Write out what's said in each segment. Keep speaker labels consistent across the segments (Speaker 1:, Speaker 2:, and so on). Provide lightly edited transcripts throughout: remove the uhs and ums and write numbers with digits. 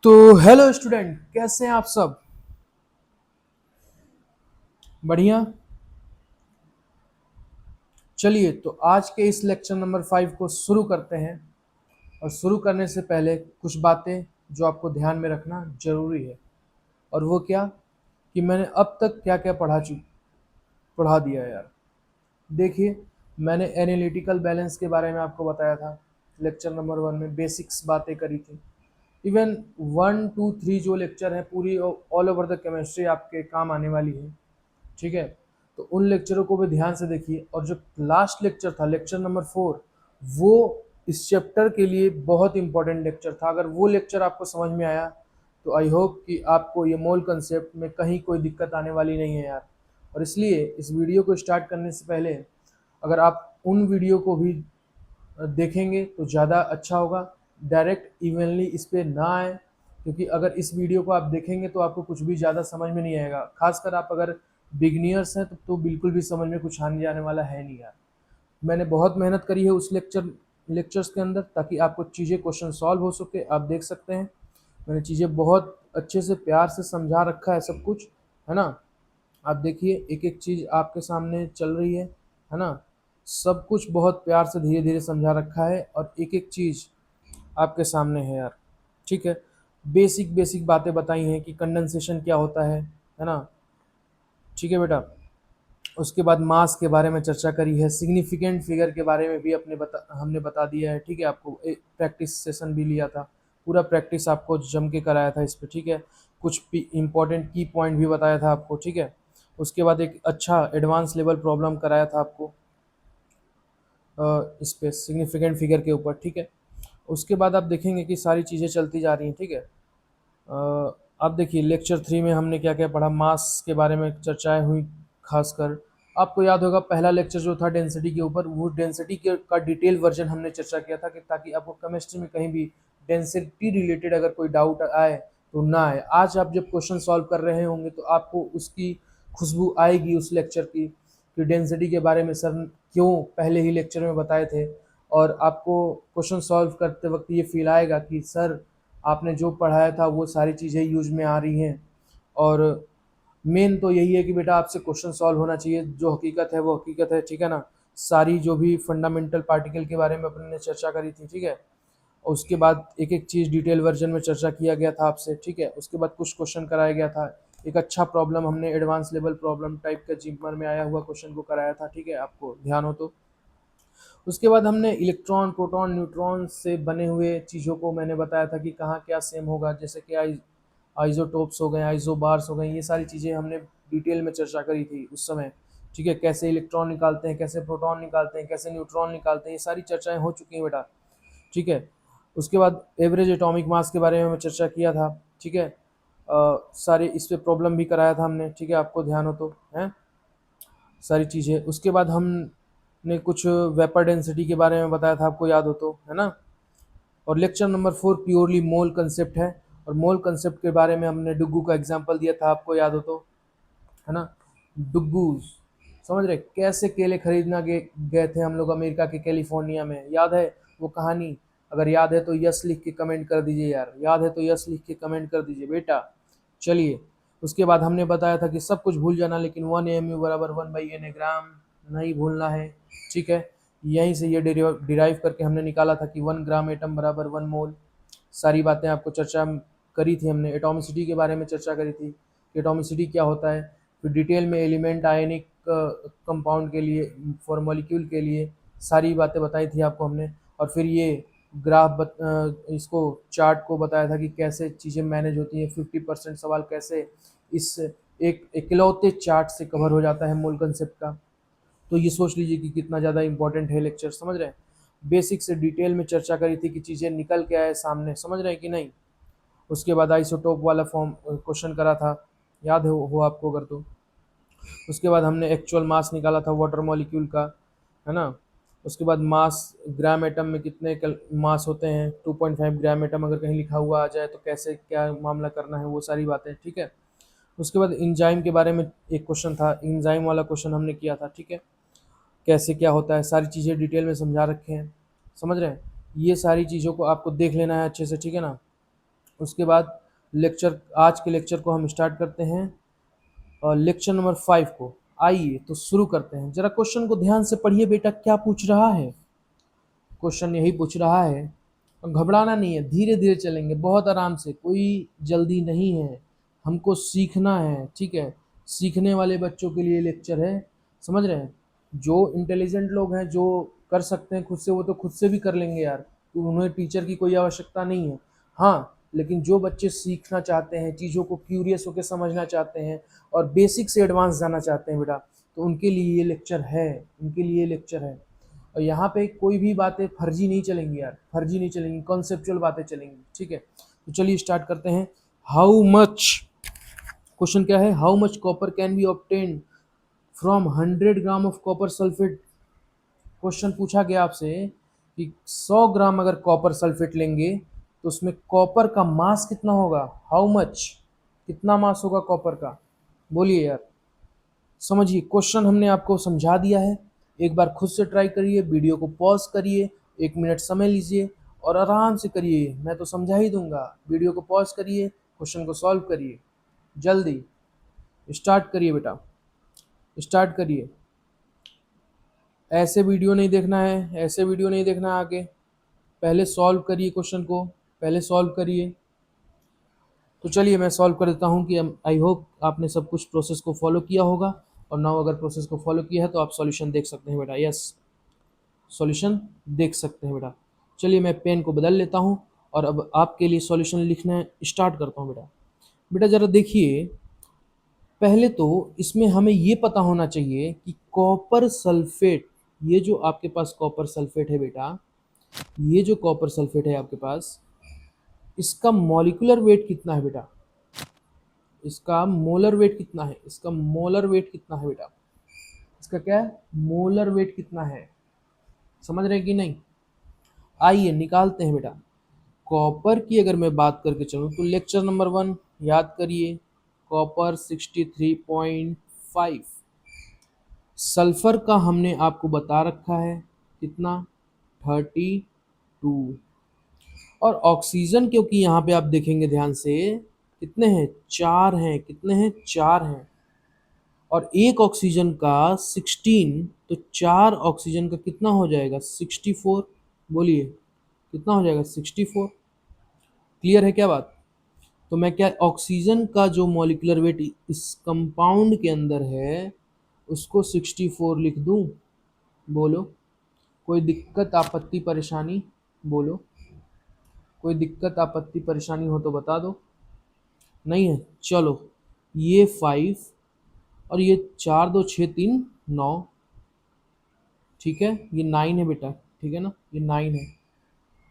Speaker 1: तो hello student, कैसे हैं आप सब? बढ़िया। चलिए, तो आज के इस लेक्चर नंबर 5 को शुरू करते हैं। और शुरू करने से पहले कुछ बातें जो आपको ध्यान में रखना जरूरी है। और वो क्या कि मैंने अब तक क्या क्या पढ़ा दिया है यार। देखिए, मैंने एनालिटिकल बैलेंस के बारे में आपको बताया था। लेक्चर नंबर 1 में बेसिक्स बातें करी थी। इवन 1 2 3 जो लेक्चर है, पूरी ऑल ओवर द केमिस्ट्री आपके काम आने वाली है। ठीक है, तो उन लेक्चरों को भी ध्यान से देखिए। और जो लास्ट लेक्चर था, लेक्चर नंबर 4, वो इस चैप्टर के लिए बहुत इंपॉर्टेंट लेक्चर था। अगर वो लेक्चर आपको समझ में आया तो आई होप कि आपको ये मोल कंसेप्ट में कहीं कोई दिक्कत आने वाली नहीं है यार। और इसलिए इस वीडियो को स्टार्ट करने से पहले अगर आप उन वीडियो को भी देखेंगे तो ज़्यादा अच्छा होगा। डायरेक्ट इवनली इस पे ना आए, क्योंकि अगर इस वीडियो को आप देखेंगे तो आपको कुछ भी ज़्यादा समझ में नहीं आएगा। खासकर आप अगर बिगिनियर्स हैं तो बिल्कुल भी समझ में कुछ आने जाने वाला है नहीं यार। मैंने बहुत मेहनत करी है उस लेक्चर्स के अंदर, ताकि आपको चीज़ें क्वेश्चन सॉल्व हो सके। आप देख सकते हैं मैंने चीज़ें बहुत अच्छे से प्यार से समझा रखा है, सब कुछ है ना। आप देखिए, एक एक चीज़ आपके सामने चल रही है ना। सब कुछ बहुत प्यार से धीरे धीरे समझा रखा है और एक एक चीज़ आपके सामने है यार। ठीक है, बेसिक बेसिक बातें बताई हैं कि कंडेंसेशन क्या होता है ना। ठीक है बेटा। उसके बाद मास के बारे में चर्चा करी है, सिग्निफिकेंट फिगर के बारे में भी हमने बता दिया है। ठीक है, आपको एक प्रैक्टिस सेशन भी लिया था, पूरा प्रैक्टिस आपको जम के कराया था इस पे। ठीक है, कुछ इंपॉर्टेंट की पॉइंट भी बताया था आपको। ठीक है, उसके बाद एक अच्छा एडवांस लेवल प्रॉब्लम कराया था आपको इस पे सिग्निफिकेंट फिगर के ऊपर। ठीक है, उसके बाद आप देखेंगे कि सारी चीज़ें चलती जा रही हैं। ठीक है, अब देखिए लेक्चर 3 में हमने क्या क्या पढ़ा, मास के बारे में चर्चाएं हुई। खासकर आपको याद होगा पहला लेक्चर जो था डेंसिटी के ऊपर, वो डेंसिटी के का डिटेल वर्जन हमने चर्चा किया था कि ताकि आपको केमिस्ट्री में कहीं भी डेंसिटी रिलेटेड अगर कोई डाउट आए तो ना आए। आज आप जब क्वेश्चन सॉल्व कर रहे होंगे तो आपको उसकी खुशबू आएगी उस लेक्चर की, कि डेंसिटी के बारे में सर क्यों पहले ही लेक्चर में बताए थे। और आपको क्वेश्चन सॉल्व करते वक्त ये फील आएगा कि सर आपने जो पढ़ाया था वो सारी चीज़ें यूज में आ रही हैं। और मेन तो यही है कि बेटा आपसे क्वेश्चन सॉल्व होना चाहिए, जो हकीकत है वो हकीकत है। ठीक है ना। सारी जो भी फंडामेंटल पार्टिकल के बारे में अपने ने चर्चा करी थी। ठीक है, और उसके बाद एक एक चीज़ डिटेल वर्जन में चर्चा किया गया था आपसे। ठीक है, उसके बाद कुछ क्वेश्चन कराया गया था। एक अच्छा प्रॉब्लम हमने एडवांस लेवल प्रॉब्लम टाइप का जिम्मर में आया हुआ क्वेश्चन को कराया था। ठीक है, आपको ध्यान हो तो। उसके बाद हमने इलेक्ट्रॉन प्रोटॉन न्यूट्रॉन से बने हुए चीज़ों को मैंने बताया था कि कहाँ क्या सेम होगा, जैसे कि आइसोटोप्स हो गए, आइसोबार्स हो गए, ये सारी चीज़ें हमने डिटेल में चर्चा करी थी उस समय। ठीक है, कैसे इलेक्ट्रॉन निकालते हैं, कैसे प्रोटॉन निकालते हैं, कैसे न्यूट्रॉन निकालते हैं, ये सारी चर्चाएं हो चुकी हैं बेटा। ठीक है, उसके बाद एवरेज एटॉमिक मास के बारे में चर्चा किया था। ठीक है, सारे इस पे प्रॉब्लम भी कराया था हमने। ठीक है, आपको ध्यान हो तो है सारी चीज़ें। उसके बाद हमने कुछ वेपर डेंसिटी के बारे में बताया था, आपको याद हो तो, है ना। और लेक्चर नंबर 4 प्योरली मोल कंसेप्ट है। और मोल कंसेप्ट के बारे में हमने डुग्गू का एग्जांपल दिया था, आपको याद हो तो, है ना। डुग्गू, समझ रहे कैसे केले खरीदना गए थे हम लोग अमेरिका के कैलिफोर्निया में, याद है वो कहानी? अगर याद है तो यस लिख के कमेंट कर दीजिए यार, याद है तो यस लिख के कमेंट कर दीजिए बेटा। चलिए, उसके बाद हमने बताया था कि सब कुछ भूल जाना, लेकिन 1 AMU बराबर 1/n ग्राम नहीं भूलना है। ठीक है, यहीं से ये डिराइव करके हमने निकाला था कि 1 ग्राम एटम बराबर 1 मोल। सारी बातें आपको चर्चा करी थी हमने। एटॉमिसिटी के बारे में चर्चा करी थी कि एटॉमिसिटी क्या होता है। फिर डिटेल में एलिमेंट आयनिक कंपाउंड के लिए, फॉर मॉलिक्यूल के लिए सारी बातें बताई थी आपको हमने। और फिर ये इसको चार्ट को बताया था कि कैसे चीज़ें मैनेज होती हैं। 50% सवाल कैसे इस एक इकलौते चार्ट से कवर हो जाता है मोल कंसेप्ट का। तो ये सोच लीजिए कि कितना ज़्यादा इंपॉर्टेंट है लेक्चर, समझ रहे हैं। बेसिक से डिटेल में चर्चा करी थी कि चीज़ें निकल के आए सामने, समझ रहे हैं कि नहीं। उसके बाद आइसोटोप वाला फॉर्म क्वेश्चन करा था, याद हो आपको अगर तो। उसके बाद हमने एक्चुअल मास निकाला था वाटर मॉलिक्यूल का, है ना। उसके बाद मास, ग्राम एटम में कितने मास होते हैं, 2.5 ग्राम एटम अगर कहीं लिखा हुआ आ जाए तो कैसे क्या मामला करना है, वो सारी बातें। ठीक है, उसके बाद इंजाइम के बारे में एक क्वेश्चन था, इंजाइम वाला क्वेश्चन हमने किया था। ठीक है, कैसे क्या होता है, सारी चीज़ें डिटेल में समझा रखे हैं, समझ रहे हैं। ये सारी चीज़ों को आपको देख लेना है अच्छे से, ठीक है ना। उसके बाद लेक्चर, आज के लेक्चर को हम स्टार्ट करते हैं और लेक्चर नंबर 5 को। आइए तो शुरू करते हैं। जरा क्वेश्चन को ध्यान से पढ़िए बेटा, क्या पूछ रहा है। क्वेश्चन यही पूछ रहा है, घबराना नहीं है, धीरे धीरे चलेंगे, बहुत आराम से, कोई जल्दी नहीं है, हमको सीखना है, ठीक है। सीखने वाले बच्चों के लिए लेक्चर है, समझ रहे हैं। जो इंटेलिजेंट लोग हैं, जो कर सकते हैं खुद से, वो तो खुद से भी कर लेंगे यार, तो उन्हें टीचर की कोई आवश्यकता नहीं है। हाँ, लेकिन जो बच्चे सीखना चाहते हैं, चीज़ों को क्यूरियस होकर समझना चाहते हैं और बेसिक से एडवांस जाना चाहते हैं बेटा, तो उनके लिए ये लेक्चर है, उनके लिए लेक्चर है। और यहाँ पे कोई भी बातें फर्जी नहीं चलेंगी यार, फर्जी नहीं चलेंगी, कॉन्सेप्चुअल बातें चलेंगी, ठीक है। तो चलिए स्टार्ट करते हैं। हाउ मच, क्वेश्चन क्या है, how much copper can be obtained from 100 gram of copper sulphate. Question पूछा गया आपसे कि 100 ग्राम अगर कॉपर सल्फेट लेंगे तो उसमें कॉपर का मास कितना होगा। हाउ मच, कितना मास होगा कॉपर का, बोलिए यार। समझिए, क्वेश्चन हमने आपको समझा दिया है, एक बार खुद से ट्राई करिए, वीडियो को पॉज करिए, 1 मिनट समय लीजिए और आराम से करिए, मैं तो समझा ही दूंगा। वीडियो को पॉज करिए, क्वेश्चन को सॉल्व करिए, जल्दी स्टार्ट करिए बेटा, स्टार्ट करिए। ऐसे वीडियो नहीं देखना है, ऐसे वीडियो नहीं देखना है आगे, पहले सॉल्व करिए क्वेश्चन को, पहले सॉल्व करिए। तो चलिए मैं सॉल्व कर देता हूँ कि आई होप आपने सब कुछ प्रोसेस को फॉलो किया होगा, और नाउ अगर प्रोसेस को फॉलो किया है तो आप सॉल्यूशन देख सकते हैं बेटा। यस, सॉल्यूशन देख सकते हैं बेटा। चलिए मैं पेन को बदल लेता हूँ और अब आपके लिए सॉल्यूशन लिखना स्टार्ट करता हूँ बेटा। बेटा जरा देखिए, पहले तो इसमें हमें ये पता होना चाहिए कि कॉपर सल्फेट, ये जो आपके पास कॉपर सल्फेट है बेटा, ये जो कॉपर सल्फेट है आपके पास, इसका मॉलिक्यूलर वेट कितना है बेटा, इसका मोलर वेट कितना है, इसका मोलर वेट कितना है बेटा, इसका क्या है, मोलर वेट कितना है, समझ रहे हैं कि नहीं। आइए निकालते हैं बेटा। कॉपर की अगर मैं बात करके चलूँ तो लेक्चर नंबर 1 याद करिए, कॉपर 63.5, सल्फर का हमने आपको बता रखा है कितना, 32, और ऑक्सीजन क्योंकि यहाँ पे आप देखेंगे ध्यान से कितने हैं, 4 हैं, कितने हैं, 4 हैं, और एक ऑक्सीजन का 16, तो 4 ऑक्सीजन का कितना हो जाएगा, 64, बोलिए कितना हो जाएगा, 64। क्लियर है क्या बात। तो मैं क्या, ऑक्सीजन का जो मॉलिक्यूलर वेट इस कंपाउंड के अंदर है उसको 64 लिख दूं, बोलो कोई दिक्कत आपत्ति परेशानी, बोलो कोई दिक्कत आपत्ति परेशानी हो तो बता दो, नहीं है। चलो ये 5 और ये 4 2 6 3 9, ठीक है, ये 9 है बेटा, ठीक है ना, ये 9 है,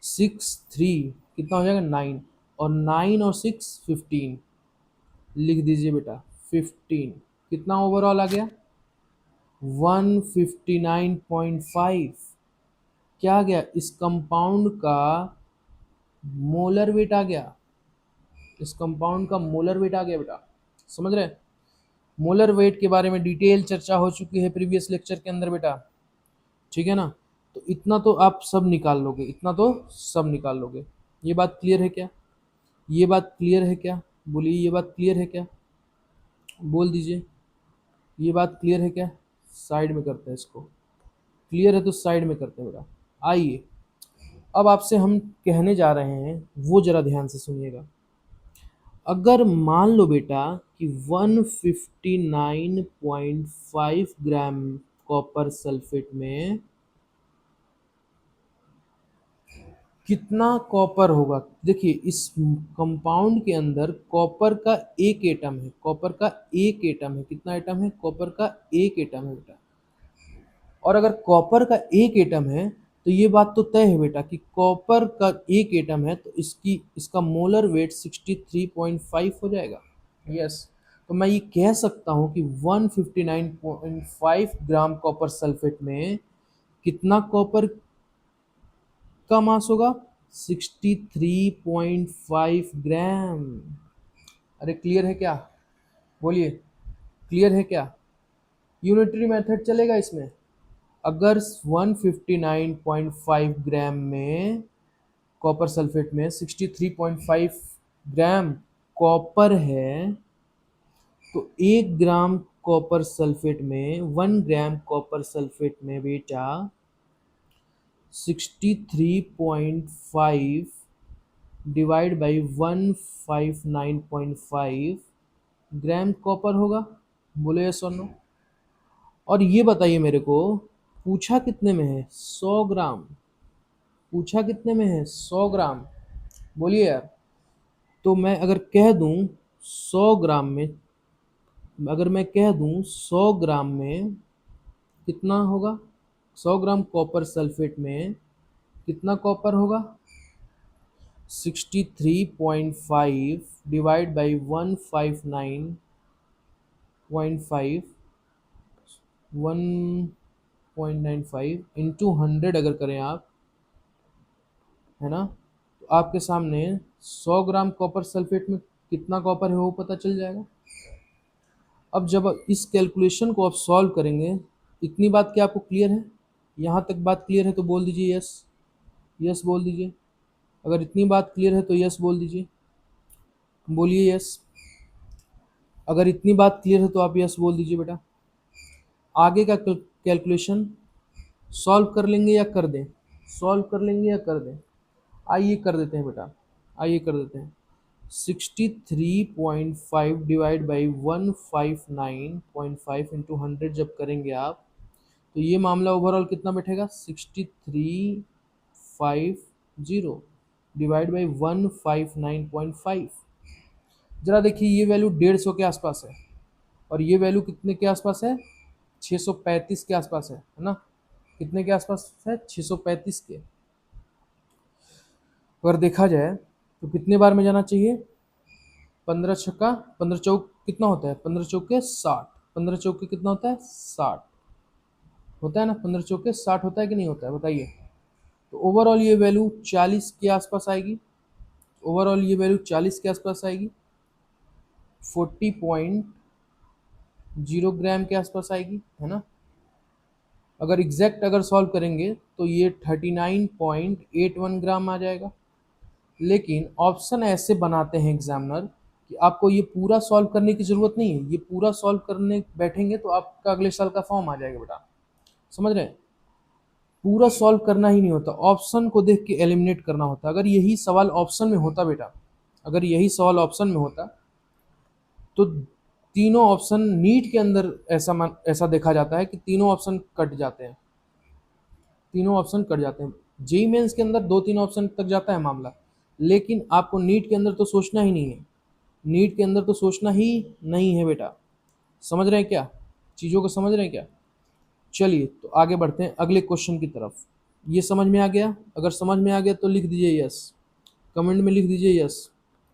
Speaker 1: 6 3 कितना हो जाएगा, 9, और 9 और 6 15, लिख दीजिए बेटा 15, कितना ओवरऑल आ गया, 159.5। क्या आ गया, इस कंपाउंड का मोलर वेट आ गया, इस कंपाउंड का मोलर वेट आ गया बेटा, समझ रहे हैं। मोलर वेट के बारे में डिटेल चर्चा हो चुकी है प्रीवियस लेक्चर के अंदर बेटा, ठीक है ना। तो इतना तो आप सब निकाल लोगे, इतना तो सब निकाल लोगे। ये बात क्लियर है क्या, ये बात क्लियर है क्या, बोलिए ये बात क्लियर है क्या, बोल दीजिए ये बात क्लियर है क्या। साइड में करते हैं इसको, क्लियर है तो साइड में करते हैं बेटा। आइए अब आपसे हम कहने जा रहे हैं, वो जरा ध्यान से सुनिएगा। अगर मान लो बेटा कि 159.5 ग्राम कॉपर सल्फेट में कितना कॉपर होगा। देखिए इस कंपाउंड के अंदर कॉपर का एक एटम है, कॉपर का एक एटम है, कितना एटम है, कॉपर का एक एटम है बेटा। और अगर कॉपर का एक एटम है तो ये बात तो तय है बेटा कि कॉपर का एक एटम है तो इसका मोलर वेट 63.5 हो जाएगा। यस, तो मैं ये कह सकता हूँ कि 159.5 ग्राम कॉपर सल्फेट में कितना कॉपर का मास होगा, 63.5 ग्राम। अरे क्लियर है क्या, बोलिए क्लियर है क्या। यूनिटरी मेथड चलेगा इसमें। अगर 159.5 ग्राम में कॉपर सल्फेट में 63.5 ग्राम कॉपर है, तो 1 ग्राम कॉपर सल्फेट में, 1 ग्राम कॉपर सल्फेट में बेटा 63.5 डिवाइड बाई 159.5 ग्राम कॉपर होगा। बोले यस और नो। और ये बताइए मेरे को, पूछा कितने में है? 100 ग्राम। पूछा कितने में है? 100 ग्राम। बोलिए यार। तो मैं अगर कह दूं 100 ग्राम में, अगर मैं कह दूं 100 ग्राम में कितना होगा? 100 ग्राम कॉपर सल्फेट में कितना कॉपर होगा? 63.5 डिवाइड बाई 159.5, 1.95 इंटू 100 अगर करें आप, है ना, तो आपके सामने 100 ग्राम कॉपर सल्फेट में कितना कॉपर है वो पता चल जाएगा। अब जब इस कैलकुलेशन को आप सॉल्व करेंगे, इतनी बात क्या आपको क्लियर है? यहाँ तक बात क्लियर है तो बोल दीजिए यस। यस बोल दीजिए। अगर इतनी बात क्लियर है तो यस बोल दीजिए। बोलिए यस। अगर इतनी बात क्लियर है तो आप यस बोल दीजिए बेटा। आगे का कैलकुलेशन सॉल्व कर लेंगे या कर दें? सॉल्व कर लेंगे या कर दें? आइए कर देते हैं बेटा, आइए कर देते हैं। 63.5 डिवाइड बाई 159.5 इंटू 100 जब करेंगे आप, तो ये मामला ओवरऑल कितना बैठेगा? 6350 डिवाइड बाई 159.5। जरा देखिए, ये वैल्यू 150 के आसपास है और ये वैल्यू कितने के आसपास है? 635 के आसपास है ना? कितने के आसपास है? 635 के। अगर देखा जाए तो कितने बार में जाना चाहिए? 15 छक्का 15 चौक कितना होता है? 15 चौके 60। 15 चौके कितना होता है? 60 होता है ना? 15 चौके 60 होता है कि नहीं होता है? बताइए। तो ओवरऑल ये वैल्यू 40 के आसपास आएगी। ओवरऑल ये वैल्यू 40 के आसपास आएगी। 40.0 ग्राम के आसपास आएगी, है ना? अगर एग्जैक्ट अगर सॉल्व करेंगे तो ये 39.81 ग्राम आ जाएगा। लेकिन ऑप्शन ऐसे बनाते हैं एग्जामिनर कि आपको ये पूरा सॉल्व करने की ज़रूरत नहीं है। ये पूरा सॉल्व करने बैठेंगे तो आपका अगले साल का फॉर्म आ जाएगा बेटा। समझ रहे हैं? पूरा सॉल्व करना ही नहीं होता, ऑप्शन को देख के एलिमिनेट करना होता। अगर यही सवाल ऑप्शन में होता बेटा, अगर यही सवाल ऑप्शन में होता तो तीनों ऑप्शन नीट के अंदर ऐसा देखा जाता है कि तीनों ऑप्शन कट जाते हैं। तीनों ऑप्शन कट जाते हैं। जेई मेंस के अंदर 2-3 ऑप्शन तक जाता है मामला, लेकिन आपको नीट के अंदर तो सोचना ही नहीं है। नीट के अंदर तो सोचना ही नहीं है बेटा। समझ रहे हैं क्या? चीज़ों को समझ रहे हैं क्या? चलिए तो आगे बढ़ते हैं अगले क्वेश्चन की तरफ। ये समझ में आ गया? अगर समझ में आ गया तो लिख दीजिए यस, कमेंट में लिख दीजिए यस।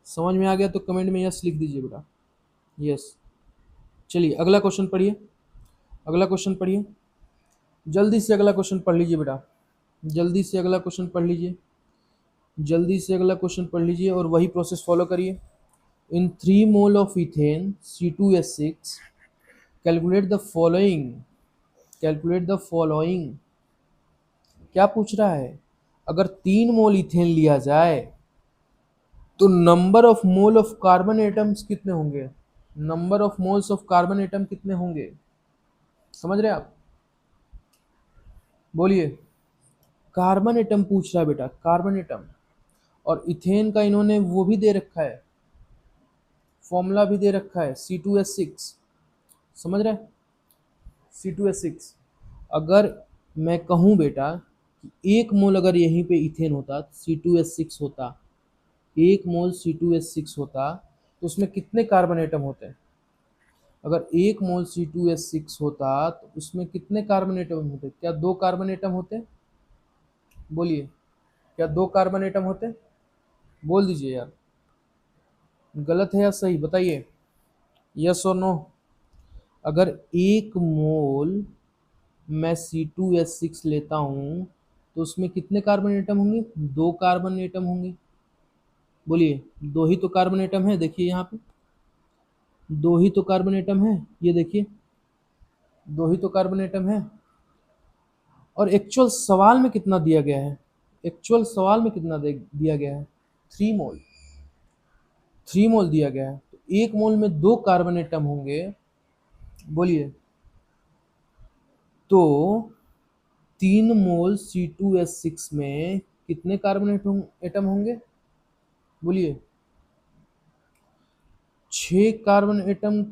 Speaker 1: समझ में आ गया तो कमेंट में यस लिख दीजिए बेटा, यस। चलिए अगला क्वेश्चन पढ़िए, अगला क्वेश्चन पढ़िए। जल्दी से अगला क्वेश्चन पढ़ लीजिए बेटा, जल्दी से अगला क्वेश्चन पढ़ लीजिए, जल्दी से अगला क्वेश्चन पढ़ लीजिए और वही प्रोसेस फॉलो करिए। इन 3 mole of ethane C2H6 calculate the following, calculate the following. क्या पूछ रहा है? अगर 3 मोल इथेन लिया जाए तो number of mole of carbon atoms कितने होंगे? Number of moles of carbon atom कितने होंगे? समझ रहे हैं आप? बोलिए। कार्बन एटम पूछ रहा है बेटा, कार्बन एटम। और इथेन का इन्होंने वो भी दे रखा है, फॉर्मूला भी दे रखा है C2H6। समझ रहे हैं? C2H6। अगर मैं कहूँ बेटा कि 1 मोल अगर यहीं पे इथेन होता तो C2H6 होता, 1 मोल C2H6 होता तो उसमें कितने कार्बन एटम होते हैं? अगर 1 मोल C2H6 होता तो उसमें कितने कार्बन एटम होते? क्या 2 कार्बन एटम होते? बोलिए, क्या 2 कार्बन एटम होते? बोल दीजिए यार, गलत है या सही बताइए, यस और नो। अगर 1 मोल मैं C2H6 लेता हूँ तो उसमें कितने कार्बन एटम होंगे? 2 कार्बन एटम होंगे। बोलिए, 2 ही तो कार्बन एटम है, देखिए यहाँ पे 2 ही तो कार्बन एटम है, ये देखिए 2 ही तो कार्बन एटम है। और एक्चुअल सवाल में कितना दिया गया है? एक्चुअल सवाल में कितना दिया गया है? 3 मोल। 3 मोल दिया गया है, तो 1 मोल में 2 कार्बन एटम होंगे, बोलिए। तो 3 मोल C2H6 में कितने कार्बन एटम होंगे, बोलिए। 6 कार्बन एटम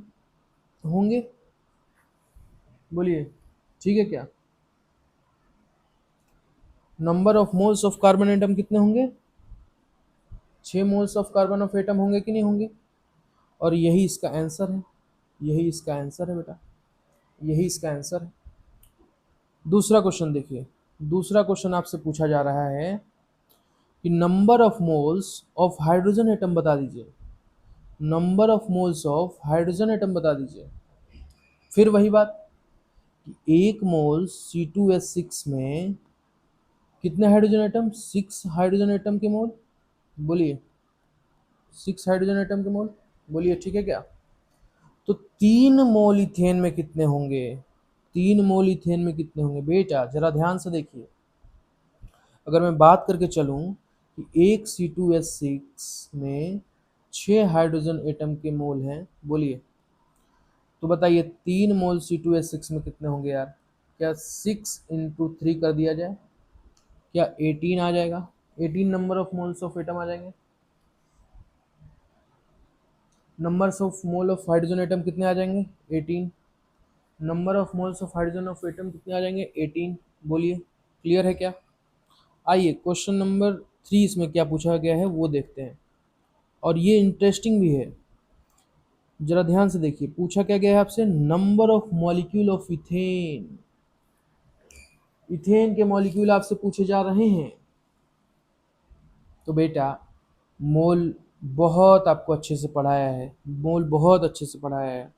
Speaker 1: होंगे, बोलिए, ठीक है क्या। Number of moles of carbon atom कितने होंगे, 6 moles of carbon of atom होंगे कि नहीं होंगे। और यही इसका आंसर है, यही इसका आंसर है बेटा, यही इसका आंसर है। दूसरा क्वेश्चन देखिए, दूसरा क्वेश्चन आपसे पूछा जा रहा है कि number of moles of hydrogen atom बता दीजिए, number of moles of hydrogen atom बता दीजिए। फिर वही बात कि 1 मोल C2H6 में कितने हाइड्रोजन एटम, 6 हाइड्रोजन एटम के मोल, बोलिए, 6 हाइड्रोजन एटम के मोल, बोलिए, ठीक है क्या। तो 3 मोल इथेन में कितने होंगे, 3 मोल इथेन में कितने होंगे बेटा, जरा ध्यान से देखिए। अगर मैं बात करके चलूं कि एक C2H6 में 6 हाइड्रोजन एटम के मोल हैं, बोलिए, तो बताइए 3 मोल C2H6 में कितने होंगे यार। क्या 6 इंटू 3 कर दिया जाए, क्या 18 आ जाएगा, 18 number of moles of atom आ जाएंगे। Numbers of mole of hydrogen atom कितने आ जाएंगे, 18। Number of moles of hydrogen of atom कितने आ जाएंगे, 18। बोलिए, क्लियर है क्या। आइए क्वेश्चन नंबर 3 इसमें क्या पूछा गया है वो देखते हैं, और ये इंटरेस्टिंग भी है, जरा ध्यान से देखिए। पूछा क्या गया है आपसे, number of molecule of ethane, ethane के मॉलिक्यूल आपसे पूछे जा रहे हैं। तो बेटा मोल बहुत आपको अच्छे से पढ़ाया है, मोल बहुत अच्छे से पढ़ाया है।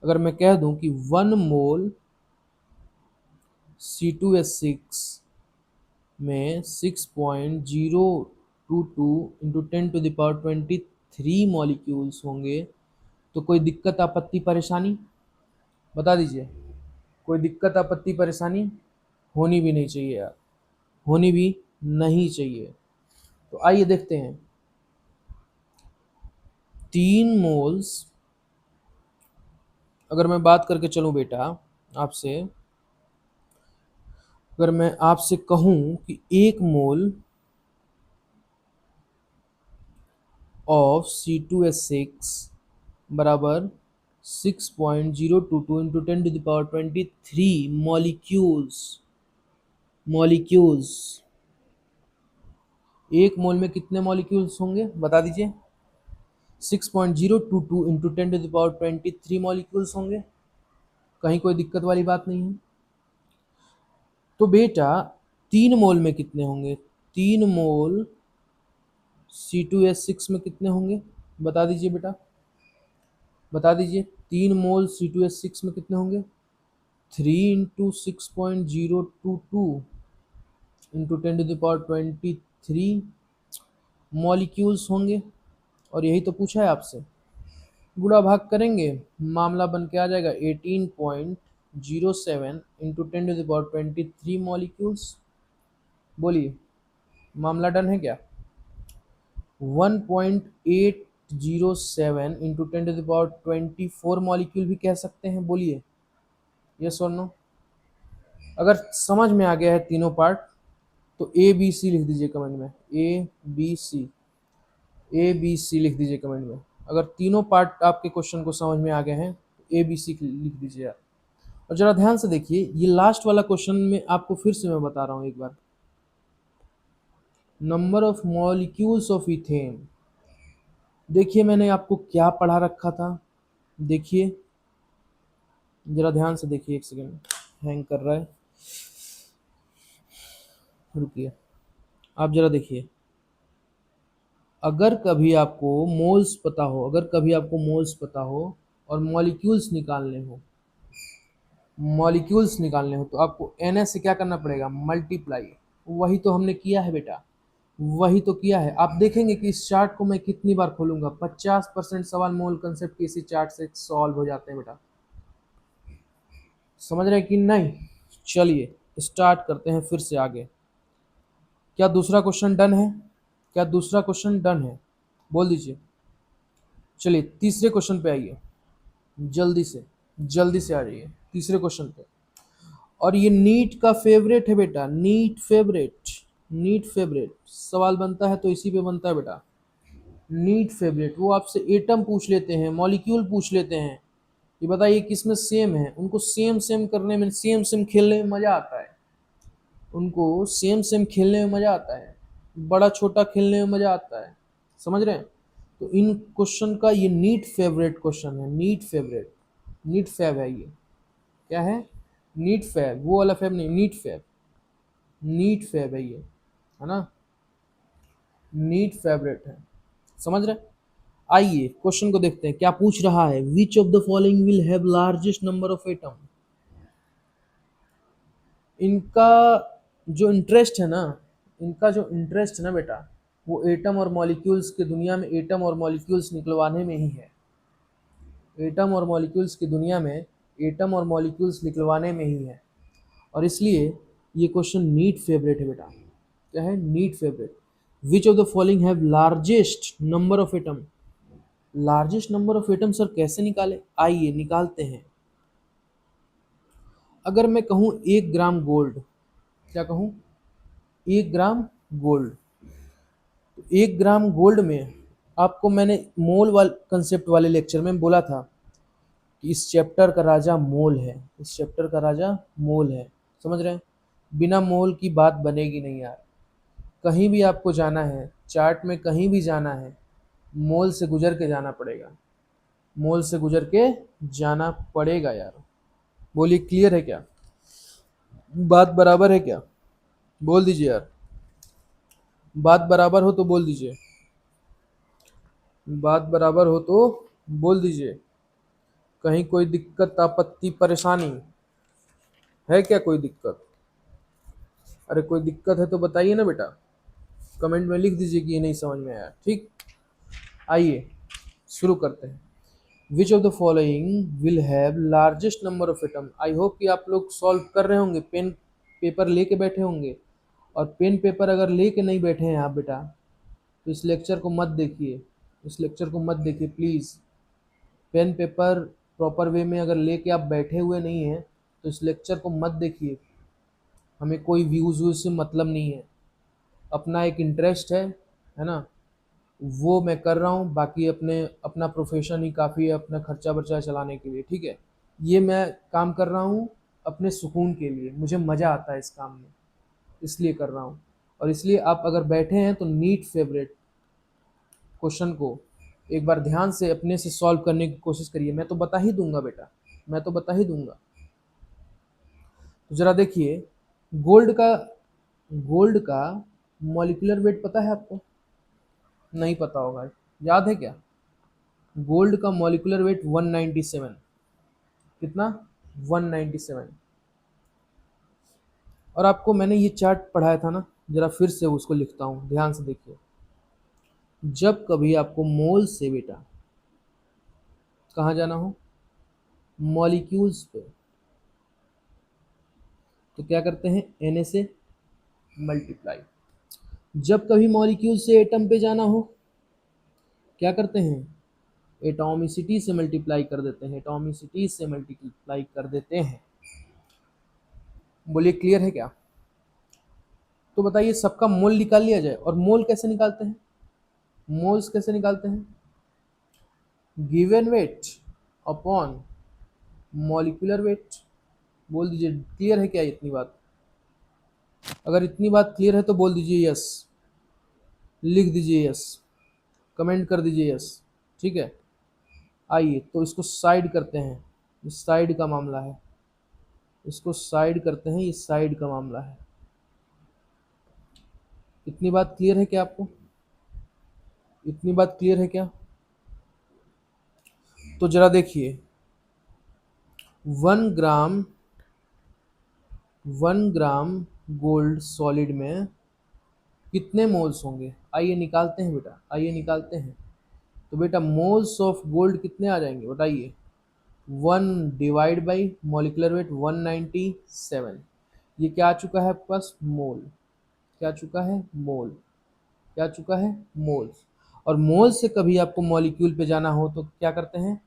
Speaker 1: अगर मैं कह दूं कि 1 मोल C2H6 में 6.022 इंटू 10⁻23 मॉलिक्यूल्स होंगे, तो कोई दिक्कत आपत्ति परेशानी बता दीजिए। कोई दिक्कत आपत्ति परेशानी होनी भी नहीं चाहिए यार, होनी भी नहीं चाहिए। तो आइए देखते हैं, 3 मोल्स, अगर मैं बात करके चलूं बेटा आपसे, अगर मैं आपसे कहूं कि 1 मोल ऑफ C2H6 बराबर 6.022 इंटू 10⁻23 मॉलिक्यूल्स, मॉलिक्यूल्स, 1 मोल में कितने मॉलिक्यूल्स होंगे बता दीजिए। 6.022 इंटू 10⁻23 मॉलिक्यूल्स होंगे, कहीं कोई दिक्कत वाली बात नहीं है। तो बेटा 3 मोल में कितने होंगे, 3 मोल C2H6 में कितने होंगे बता दीजिए बेटा, बता दीजिए। 3 मोल C2H6 में कितने होंगे, 3 इंटू 6.022 इंटू 10⁻23 मॉलिक्यूल्स होंगे। और यही तो पूछा है आपसे, गुणा भाग करेंगे, मामला बन के आ जाएगा 18.07 इंटू 10⁻23 मॉलिक्यूल्स। बोलिए, मामला डन है क्या। 1.807 इंटू 10⁻24 मॉलिक्यूल भी कह सकते हैं, बोलिए, यस और नो। अगर समझ में आ गया है तीनों पार्ट तो ABC लिख दीजिए कमेंट में, ABC, ABC लिख दीजिए कमेंट में। अगर तीनों पार्ट आपके क्वेश्चन को समझ में आ गए हैं तो ABC लिख दीजिए यार। और जरा ध्यान से देखिए, ये लास्ट वाला क्वेश्चन में आपको फिर से मैं बता रहा हूँ एक बार, number of molecules of ethane. देखिए मैंने आपको क्या पढ़ा रखा था, देखिए जरा ध्यान से देखिए, एक सेकेंड हैंग कर रहा है, रुकिए, आप जरा देखिए। अगर कभी आपको मोल्स पता हो, अगर कभी आपको मोल्स पता हो और मॉलिक्यूल्स निकालने हो, मॉलिक्यूल्स निकालने हो, तो आपको Na से क्या करना पड़ेगा, मल्टीप्लाई। वही तो हमने किया है बेटा, वही तो किया है। आप देखेंगे कि इस चार्ट को मैं कितनी बार खोलूंगा, 50% सवाल मोल कंसेप्ट के इसी चार्ट से सॉल्व हो जाते हैं बेटा। समझ रहे हैं कि नहीं। चलिए स्टार्ट करते हैं फिर से आगे। क्या दूसरा क्वेश्चन डन है, क्या दूसरा क्वेश्चन डन है, बोल दीजिए। चलिए तीसरे क्वेश्चन पे आइए, जल्दी से, जल्दी से आ जाइए तीसरे क्वेश्चन पे। और ये नीट का फेवरेट है बेटा, नीट फेवरेट, नीट फेवरेट सवाल बनता है तो इसी पे बनता है बेटा। नीट फेवरेट, वो आपसे एटम पूछ लेते हैं, मॉलिक्यूल पूछ लेते हैं, ये बताइए किसमें सेम है। उनको सेम सेम करने में, सेम सेम खेलने में मजा आता है, उनको सेम सेम खेलने में मजा आता है, बड़ा छोटा खेलने में मजा आता है, समझ रहे हैं। तो इन क्वेश्चन का ये नीट फेवरेट क्वेश्चन है, नीट फेवरेट, नीट फैब है ये। क्या है? नीट फैब, वो वाला फैब नहीं, नीट फैब, नीट फैब है ये, है ना, नीट फेवरेट है, समझ रहे हैं। आइए क्वेश्चन को देखते हैं क्या पूछ रहा है। विच of the following will have largest number of atom. इनका जो इंटरेस्ट है ना, इनका जो इंटरेस्ट है ना बेटा, वो एटम और मॉलिक्यूल्स की दुनिया में, एटम और मॉलिक्यूल्स निकलवाने में ही है। एटम और मॉलिक्यूल्स की दुनिया में एटम और मॉलिक्यूल्स निकलवाने में ही है, और इसलिए ये क्वेश्चन नीट फेवरेट है बेटा। क्या है? NEET favourite. Which of the following have largest number of atom. Largest number of atom sir कैसे निकाले, आइए निकालते हैं। अगर मैं कहूँ 1 ग्राम गोल्ड, क्या कहूँ, 1 ग्राम गोल्ड, तो 1 ग्राम गोल्ड में आपको मैंने मोल वाले कंसेप्ट वाले लेक्चर में बोला था कि इस चैप्टर का राजा मोल है, इस चैप्टर का राजा मोल है, समझ रहे हैं। बिना मोल की बात बनेगी नहीं यार। कहीं भी आपको जाना है, चार्ट में कहीं भी जाना है, मोल से गुजर के जाना पड़ेगा, मोल से गुजर के जाना पड़ेगा यार। बोलिए क्लियर है क्या, बात बराबर है क्या? बोल दीजिए यार, बात बराबर हो तो बोल दीजिए, बात बराबर हो तो बोल दीजिए। कहीं कोई दिक्कत, आपत्ति, परेशानी है क्या? कोई दिक्कत? अरे कोई दिक्कत है तो बताइए ना बेटा, कमेंट में लिख दीजिए कि ये नहीं समझ में आया, ठीक। आइए शुरू करते हैं। विच of the following will have largest number of atom. I hope कि आप लोग सॉल्व कर रहे होंगे, पेन पेपर लेके बैठे होंगे। और पेन पेपर अगर लेके नहीं बैठे हैं आप बेटा, तो इस लेक्चर को मत देखिए, इस लेक्चर को मत देखिए please. Pen paper proper way में अगर लेके आप बैठे हुए नहीं हैं तो इस लेक्चर को मत देखिए। हमें कोई व्यूज़ व्यूज़ से मतलब नहीं है, अपना एक इंटरेस्ट है ना, वो मैं कर रहा हूँ। बाकी अपने अपना प्रोफेशन ही काफ़ी है अपना खर्चा वर्चा चलाने के लिए, ठीक है। ये मैं काम कर रहा हूँ अपने सुकून के लिए, मुझे मज़ा आता है इस काम में, इसलिए कर रहा हूँ। और इसलिए आप अगर बैठे हैं तो नीट फेवरेट क्वेश्चन को एक बार ध्यान से अपने से सॉल्व करने की कोशिश करिए। मैं तो बता ही दूंगा बेटा, मैं तो बता ही दूंगा। तो ज़रा देखिए, गोल्ड का, गोल्ड का मॉलिक्यूलर वेट पता है आपको? नहीं पता होगा, याद है क्या? गोल्ड का मॉलिक्यूलर वेट 197। कितना? 197। और आपको मैंने ये चार्ट पढ़ाया था ना, ज़रा फिर से उसको लिखता हूँ, ध्यान से देखिए। जब कभी आपको मोल से बेटा कहाँ जाना हो, मॉलिक्यूल्स पे, तो क्या करते हैं, Na से मल्टीप्लाई। जब कभी मॉलिक्यूल से एटम पे जाना हो, क्या करते हैं, एटॉमिसिटी से मल्टीप्लाई कर देते हैं, एटॉमिसिटी से मल्टीप्लाई कर देते हैं। बोलिए क्लियर है क्या? तो बताइए सबका मोल निकाल लिया जाए। और मोल कैसे निकालते हैं, मोल्स कैसे निकालते हैं, given weight upon molecular weight. बोल दीजिए क्लियर है क्या इतनी बात? अगर इतनी बात क्लियर है तो बोल दीजिए यस, लिख दीजिए यस, कमेंट कर दीजिए यस, ठीक है। आइए तो इसको साइड करते हैं, इस साइड का मामला है, इसको साइड करते हैं, ये साइड का मामला है। इतनी बात क्लियर है क्या आपको? इतनी बात क्लियर है क्या? तो जरा देखिए, 1 ग्राम, 1 ग्राम गोल्ड सॉलिड में कितने मोल्स होंगे, आइए निकालते हैं बेटा, आइए निकालते हैं। तो बेटा मोल्स ऑफ गोल्ड कितने आ जाएंगे बताइए, 1 डिवाइड बाई मॉलिकुलर वेट 197। ये क्या आ चुका है आपके पास, मोल। क्या चुका है, मोल। क्या चुका है, मोल्स। और मोल से कभी आपको मॉलिक्यूल पे जाना हो तो क्या करते हैं,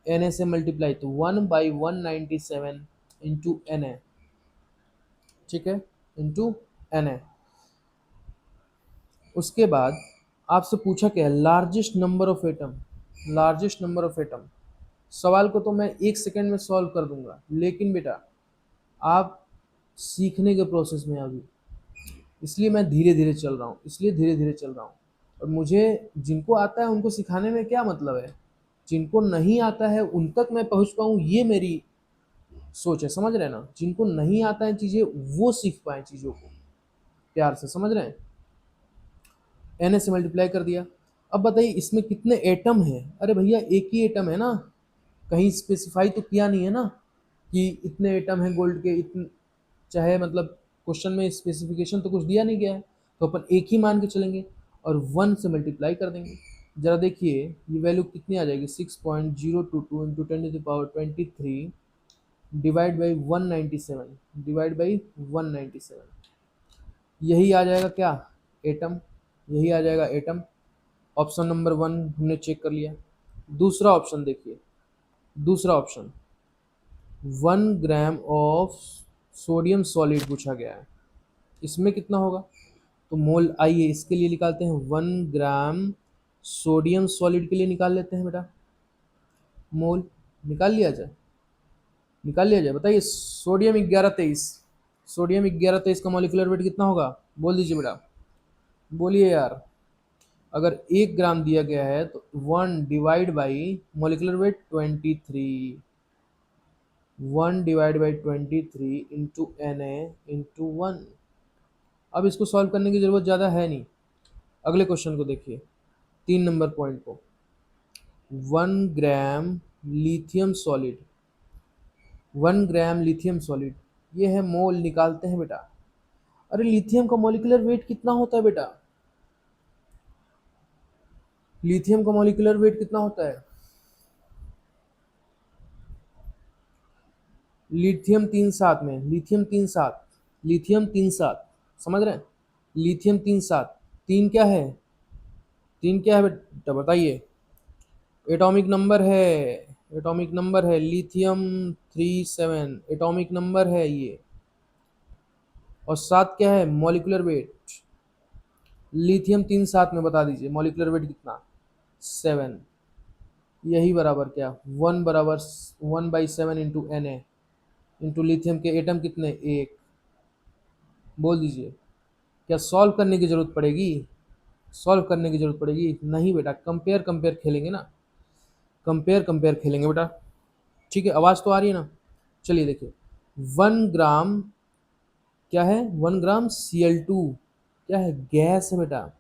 Speaker 1: Na से मल्टीप्लाई, तो 1/197 इंटू Na, ठीक है, इंटू Na। उसके बाद आपसे पूछा क्या है, largest number of atom, largest number of atom. सवाल को तो मैं 1 सेकंड में सॉल्व कर दूंगा, लेकिन बेटा आप सीखने के प्रोसेस में हैं अभी, इसलिए मैं धीरे धीरे चल रहा हूँ, इसलिए धीरे धीरे चल रहा हूँ। और मुझे जिनको आता है उनको सिखाने में क्या मतलब है, जिनको नहीं आता है उन तक मैं पहुँच पाऊँ, ये मेरी सोच है, समझ रहे हैं ना। जिनको नहीं आता है चीज़ें वो सीख पाए चीज़ों को प्यार से, समझ रहे हैं। एन से मल्टीप्लाई कर दिया। अब बताइए इसमें कितने एटम हैं, अरे भैया एक ही एटम है ना, कहीं स्पेसिफाई तो किया नहीं है ना कि इतने एटम हैं गोल्ड के, इतने, चाहे मतलब क्वेश्चन में स्पेसिफिकेशन तो कुछ दिया नहीं गया है, तो अपन एक ही मान के चलेंगे और 1 से मल्टीप्लाई कर देंगे। जरा देखिए ये वैल्यू कितनी आ जाएगी, 6.022 into 10⁻23 divide by 197, divide by 197, यही आ जाएगा क्या, एटम, यही आ जाएगा एटम। ऑप्शन नंबर 1 हमने चेक कर लिया। दूसरा ऑप्शन देखिए, दूसरा option 1 gram of sodium solid पूछा गया है, इसमें कितना होगा, तो मोल, आइए इसके लिए निकालते हैं, 1 ग्राम सोडियम सॉलिड के लिए निकाल लेते हैं बेटा, मोल निकाल लिया जाए, निकाल लिया जाए। बताइए सोडियम 1123, सोडियम 1123 का मॉलिक्यूलर वेट कितना होगा, बोल दीजिए बेटा, बोलिए यार। अगर 1 ग्राम दिया गया है तो 1 divide by molecular weight 23, 1 divide by 23 into Na into 1। अब इसको सॉल्व करने की ज़रूरत ज़्यादा है नहीं। अगले क्वेश्चन को देखिए, 3 नंबर पॉइंट को, 1 ग्राम लिथियम सॉलिड, 1 ग्राम लिथियम सॉलिड, ये है मोल, निकालते हैं बेटा। अरे लिथियम का मॉलिक्यूलर वेट कितना होता है बेटा, लिथियम का मॉलिक्यूलर वेट कितना होता है, लिथियम 3 7 में, लिथियम 3 7, लिथियम 3 7, समझ रहे हैं, लिथियम 3 7, तीन क्या है, तीन क्या है बेटा बताइए, एटॉमिक नंबर है, एटॉमिक नंबर है लिथियम 37, एटॉमिक नंबर है ये। और 7 क्या है, मॉलिक्यूलर वेट, लिथियम 3 7 में बता दीजिए मॉलिक्यूलर वेट कितना, 7, यही बराबर क्या, 1 बराबर 1/7 इंटू Na इंटू लिथियम के एटम कितने, एक, बोल दीजिए। क्या सॉल्व करने की जरूरत पड़ेगी, सॉल्व करने की जरूरत पड़ेगी नहीं बेटा, कंपेयर कंपेयर खेलेंगे ना, कंपेयर कंपेयर खेलेंगे बेटा, ठीक है। आवाज़ तो आ रही है ना, चलिए देखिए, 1 ग्राम क्या है, 1 ग्राम Cl2 क्या है, गैस है बेटा,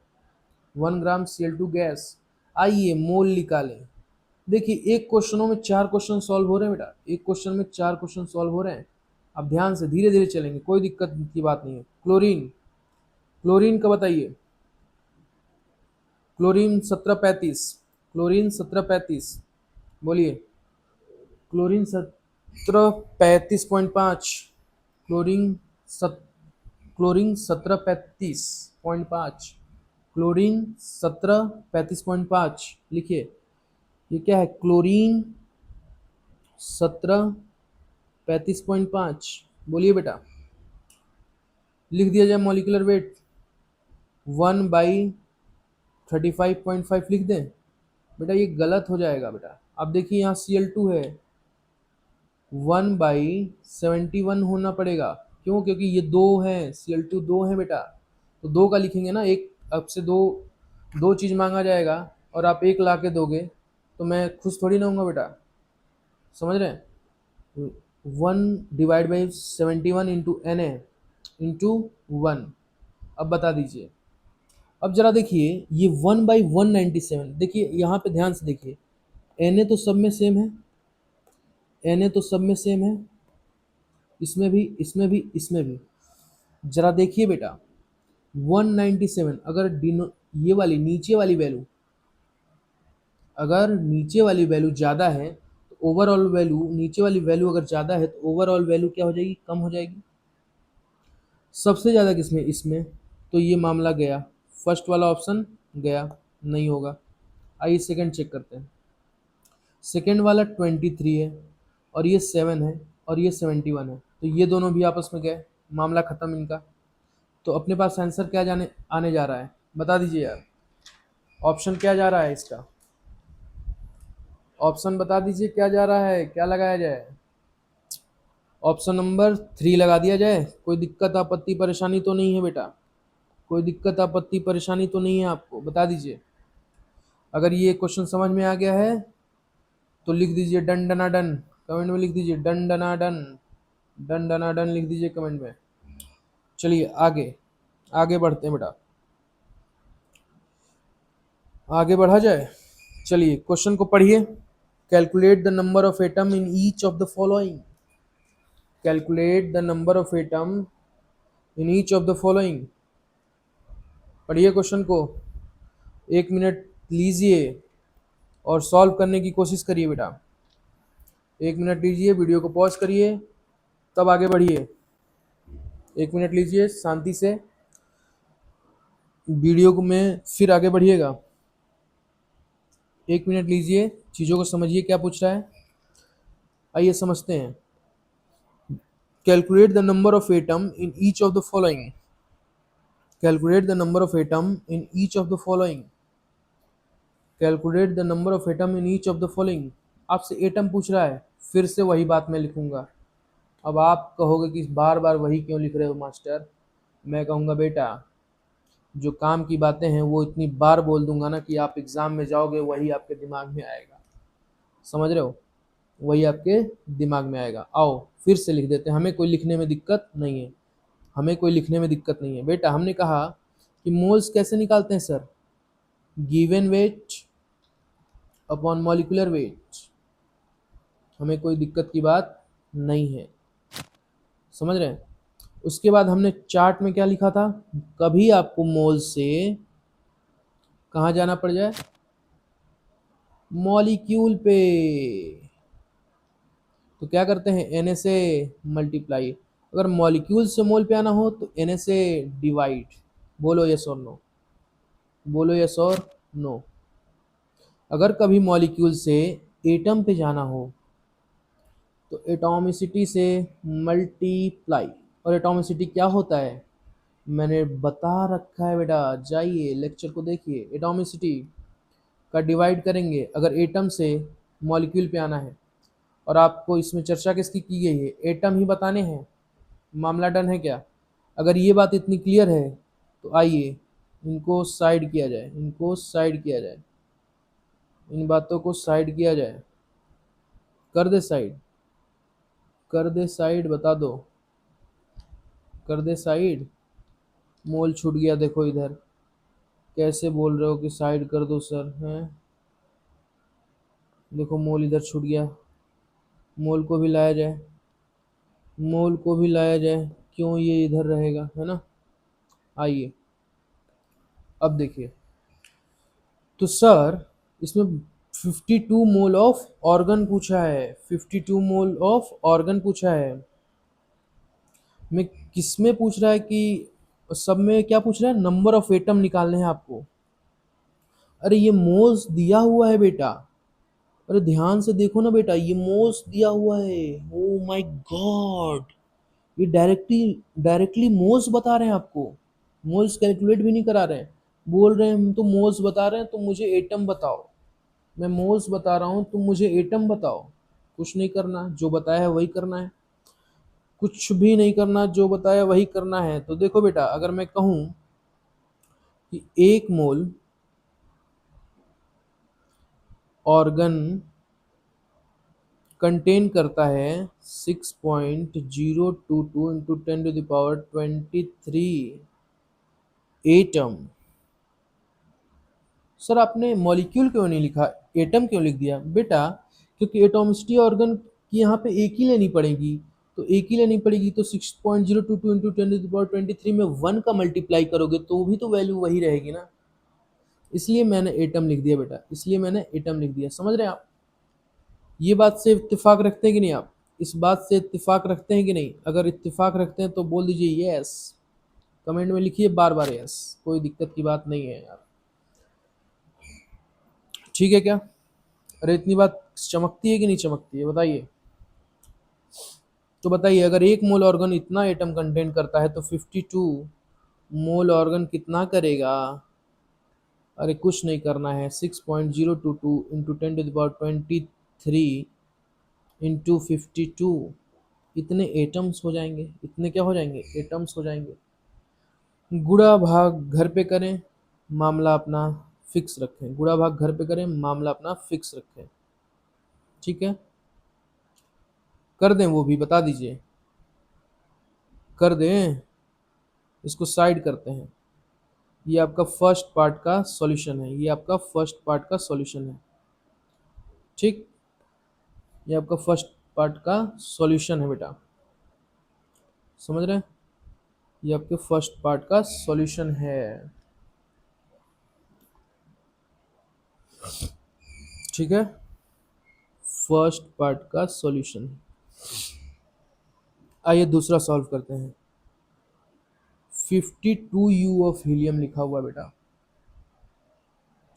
Speaker 1: 1 ग्राम Cl2 गैस। आइए मोल निकालें। देखिए एक क्वेश्चनों में 4 क्वेश्चन सॉल्व हो रहे हैं बेटा, एक क्वेश्चन में 4 क्वेश्चन सॉल्व हो रहे हैं। अब ध्यान से धीरे धीरे चलेंगे, कोई दिक्कत की बात नहीं है। क्लोरीन, क्लोरीन का बताइए, क्लोरीन 1735, क्लोरीन 1735, बोलिए, क्लोरीन 1735.5, क्लोरीन सत क्लोरीन 1735.5, क्लोरीन 1735.5 लिखिए। ये क्या है, क्लोरीन 1735.5, बोलिए बेटा, लिख दिया जाए मॉलिक्यूलर वेट, 1/35.5 लिख दें बेटा, ये गलत हो जाएगा बेटा। अब देखिए यहाँ Cl2 है, 1/71 होना पड़ेगा, क्यों, क्योंकि ये 2 हैं, Cl2 2 है बेटा, तो 2 का लिखेंगे ना, एक अब से दो, दो चीज़ मांगा जाएगा और आप एक ला के दोगे तो मैं खुश थोड़ी ना होऊंगा बेटा, समझ रहे हैं। 1/71 इंटू Na इंटू 1। अब बता दीजिए, अब जरा देखिए ये 1/197, देखिए यहाँ पे ध्यान से देखिए, Na तो सब में सेम है, Na तो सब में सेम है, इसमें भी, इसमें भी, इसमें भी। जरा देखिए बेटा 197, अगर डिनो ये वाली नीचे वाली वैल्यू, अगर नीचे वाली वैल्यू ज़्यादा है तो ओवरऑल वैल्यू, नीचे वाली वैल्यू अगर ज़्यादा है तो ओवरऑल वैल्यू क्या हो जाएगी, कम हो जाएगी। सबसे ज़्यादा किसमें, इसमें, तो ये मामला गया, फर्स्ट वाला ऑप्शन गया, नहीं होगा। आइए सेकंड चेक करते हैं। सेकंड वाला 23 है और ये 7 है और ये 71 है, तो ये दोनों भी आपस में गए, मामला खत्म इनका। तो अपने पास आंसर क्या जाने आने जा रहा है, बता दीजिए यार। ऑप्शन क्या जा रहा है इसका, ऑप्शन बता दीजिए क्या जा रहा है, क्या लगाया जाए। ऑप्शन नंबर 3 लगा दिया जाए। कोई दिक्कत आपत्ति परेशानी तो नहीं है बेटा, कोई दिक्कत आपत्ति परेशानी तो नहीं है आपको, बता दीजिए। अगर ये क्वेश्चन समझ में आ गया है तो लिख दीजिए डन डना डन, कमेंट में लिख दीजिए डन डना डन, डन डना डन लिख दीजिए कमेंट में। चलिए आगे आगे बढ़ते हैं बेटा, आगे बढ़ा जाए। चलिए क्वेश्चन को पढ़िए। Calculate the number of atom in each of the following, calculate the number of atom in each of the following. पढ़िए क्वेश्चन को, 1 मिनट लीजिए और सॉल्व करने की कोशिश करिए बेटा। 1 मिनट लीजिए, वीडियो को पॉज करिए, तब आगे बढ़िए। 1 मिनट लीजिए शांति से, वीडियो को में फिर आगे बढ़िएगा। 1 मिनट लीजिए, चीज़ों को समझिए क्या पूछ रहा है। आइए समझते हैं। Calculate the number of atom in each of the following, calculate the number of atom in each of the following, calculate the number of atom in each of the following. आपसे एटम पूछ रहा है, फिर से वही बात मैं लिखूंगा। अब आप कहोगे कि बार बार वही क्यों लिख रहे हो मास्टर। मैं कहूँगा बेटा, जो काम की बातें हैं वो इतनी बार बोल दूंगा ना कि आप एग्जाम में जाओगे वही आपके दिमाग में आएगा, समझ रहे हो, वही आपके दिमाग में आएगा। आओ फिर से लिख देते हैं, हमें कोई लिखने में दिक्कत नहीं है, हमें कोई लिखने में दिक्कत नहीं है बेटा। हमने कहा कि मोल्स कैसे निकालते हैं sir, given weight upon molecular weight, हमें कोई दिक्कत की बात नहीं है, समझ रहे हैं। उसके बाद हमने चार्ट में क्या लिखा था, कभी आपको मोल से कहाँ जाना पड़ जाए, मॉलिक्यूल पे, तो क्या करते हैं Na से मल्टीप्लाई। अगर मॉलिक्यूल से मोल पे आना हो तो Na से डिवाइड। बोलो यस और नो, बोलो यस और नो। अगर कभी मॉलिक्यूल से एटम पे जाना हो तो एटॉमिसिटी से मल्टीप्लाई। और एटॉमिसिटी क्या होता है मैंने बता रखा है बेटा, जाइए लेक्चर को देखिए। एटॉमिसिटी का डिवाइड करेंगे अगर एटम से मॉलिक्यूल पे आना है। और आपको इसमें चर्चा किसकी की गई है, एटम ही बताने हैं। मामला डन है क्या। अगर ये बात इतनी क्लियर है तो आइए इनको साइड किया जाए, इनको साइड किया जाए, इन बातों को साइड किया जाए। कर दे साइड, कर दे साइड, बता दो, कर दे साइड। मोल छूट गया देखो इधर, कैसे बोल रहे हो कि साइड कर दो सर हैं। देखो मोल इधर छूट गया, मोल को भी लाया जाए, मोल को भी लाया जाए, क्यों ये इधर रहेगा, है ना। आइए अब देखिए, तो सर इसमें 52 मोल ऑफ ऑर्गन पूछा है, 52 मोल ऑफ ऑर्गन पूछा है। मैं किस में पूछ रहा है कि सब में क्या पूछ रहा है, नंबर ऑफ एटम निकालने हैं आपको। अरे ये मोल्स दिया हुआ है बेटा, अरे ध्यान से देखो ना बेटा, ये मोल्स दिया हुआ है। ओ माय गॉड, ये डायरेक्टली डायरेक्टली मोल्स बता रहे हैं आपको, मोल्स कैलकुलेट भी नहीं करा रहे हैं। बोल रहे हैं हम तो मोल्स बता रहे हैं, तो मुझे एटम बताओ। मैं मोल्स बता रहा हूँ, तुम मुझे एटम बताओ। कुछ नहीं करना, जो बताया है वही करना है, कुछ भी नहीं करना, जो बताया वही करना है। तो देखो बेटा, अगर मैं कहूँ कि 1 मोल ऑर्गन कंटेन करता है 6.022 इंटू 10⁻23 एटम। सर आपने मॉलिक्यूल क्यों नहीं लिखा, एटम क्यों लिख दिया बेटा, क्योंकि एटॉमिसिटी ऑर्गन की यहाँ पे एक ही लेनी पड़ेगी। तो एक ही लेनी पड़ेगी तो 6.022 इंटू 10⁻23 में 1 का मल्टीप्लाई करोगे तो भी तो वैल्यू वही रहेगी ना। इसलिए मैंने एटम लिख दिया बेटा, इसलिए मैंने एटम लिख दिया। समझ रहे हैं आप, ये बात से इत्तेफाक रखते हैं कि नहीं आप, इस बात से इत्तेफाक रखते हैं कि नहीं। अगर इत्तेफाक रखते हैं तो बोल दीजिए यस, कमेंट में लिखिए बार बार यस, कोई दिक्कत की बात नहीं है यार। ठीक है क्या? अरे इतनी बात चमकती है कि नहीं चमकती है बताइए? तो बताइए, अगर 1 मोल ऑर्गन इतना एटम कंटेन करता है तो 52 मोल ऑर्गन कितना करेगा? अरे कुछ नहीं करना है, 6.022 into 10 to the power 23 into 52, इतने एटम्स हो जाएंगे। इतने क्या हो जाएंगे? एटम्स हो जाएंगे। गुणा भाग घर पे करें, मामला अपना फिक्स रखें। गुणा भाग घर पे करें, मामला अपना फिक्स रखें। ठीक है, कर दें? वो भी बता दीजिए, कर दें? इसको साइड करते हैं। ये आपका फर्स्ट पार्ट का सॉल्यूशन है, ये आपका फर्स्ट पार्ट का सॉल्यूशन है। ठीक, ये आपका फर्स्ट पार्ट का सॉल्यूशन है बेटा, समझ रहे हैं? ये आपके फर्स्ट पार्ट का सॉल्यूशन है। ठीक है, फर्स्ट पार्ट का सॉल्यूशन। आइए दूसरा सॉल्व करते हैं। 52 ऑफ हीलियम लिखा हुआ है बेटा।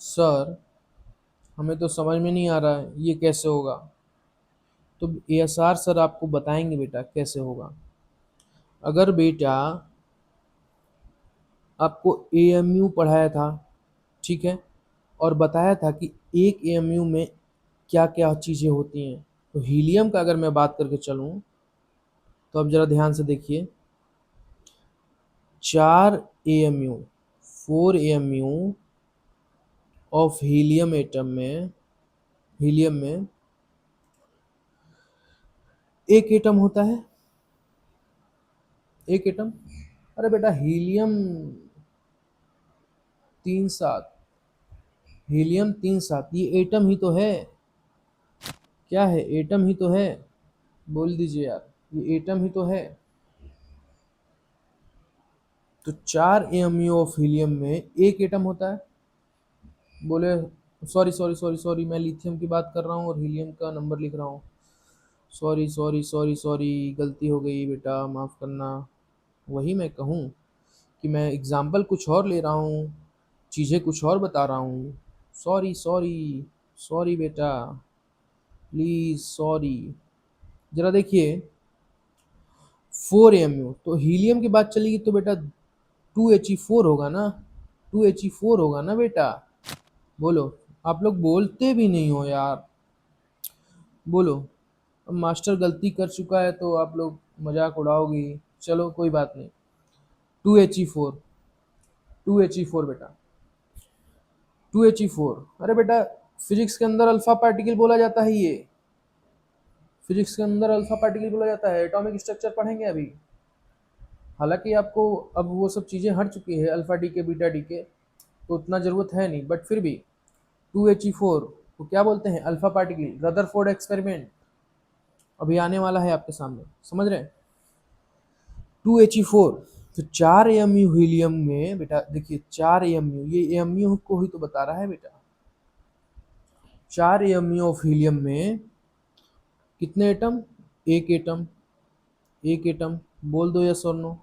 Speaker 1: सर हमें तो समझ में नहीं आ रहा है ये कैसे होगा। तो एएसआर सर आपको बताएंगे बेटा कैसे होगा। अगर बेटा आपको एएमयू पढ़ाया था, ठीक है, और बताया था कि एक एएमयू में क्या क्या चीज़ें होती हैं, तो हीलियम का अगर मैं बात करके चलूँ तो अब ज़रा ध्यान से देखिए। 4 AMU, 4 AMU of helium atom में, हीलियम में एक एटम होता है। एक एटम, अरे बेटा हीलियम 3 7, हीलियम 3 7, ये एटम ही तो है। क्या है? एटम ही तो है। बोल दीजिए यार, ये एटम ही तो है। तो 4 एएमयू ऑफ हीलियम में एक एटम होता है। बोले सॉरी सॉरी सॉरी सॉरी, मैं लिथियम की बात कर रहा हूँ और हीलियम का नंबर लिख रहा हूँ। सॉरी सॉरी सॉरी सॉरी, गलती हो गई बेटा, माफ़ करना। वही मैं कहूँ कि मैं एग्जाम्पल कुछ और ले रहा हूँ, चीज़ें कुछ और बता रहा हूँ। सॉरी सॉरी सॉरी बेटा, प्लीज़ सॉरी। ज़रा देखिए, 4 एएमयू तो हीलियम की बात चलेगी तो बेटा 2He4 होगा ना, 2He4 होगा ना बेटा। बोलो, आप लोग बोलते भी नहीं हो यार, बोलो। अब मास्टर गलती कर चुका है तो आप लोग मजाक उड़ाओगी, चलो कोई बात नहीं। 2He4, 2He4 बेटा, 2He4। अरे बेटा फिजिक्स के अंदर अल्फा पार्टिकल बोला जाता है, ये फिजिक्स के अंदर अल्फा पार्टिकल बोला जाता है। एटॉमिक स्ट्रक्चर पढ़ेंगे अभी। हालांकि आपको अब वो सब चीज़ें हट चुकी है, अल्फा डी के बीटा डी के, तो उतना ज़रूरत है नहीं, बट फिर भी 2He4 को क्या बोलते हैं? Alpha particle. रदरफोर्ड एक्सपेरिमेंट अभी आने वाला है आपके सामने, समझ रहे हैं? 2He4, तो 4 एएमयू हीलियम में बेटा देखिए, 4 एएमयू, ये एएमयू को ही तो बता रहा है बेटा। 4 एएमयू ऑफ हीलियम में कितने एटम? एक एटम, एक एटम। बोल दो यस और नो,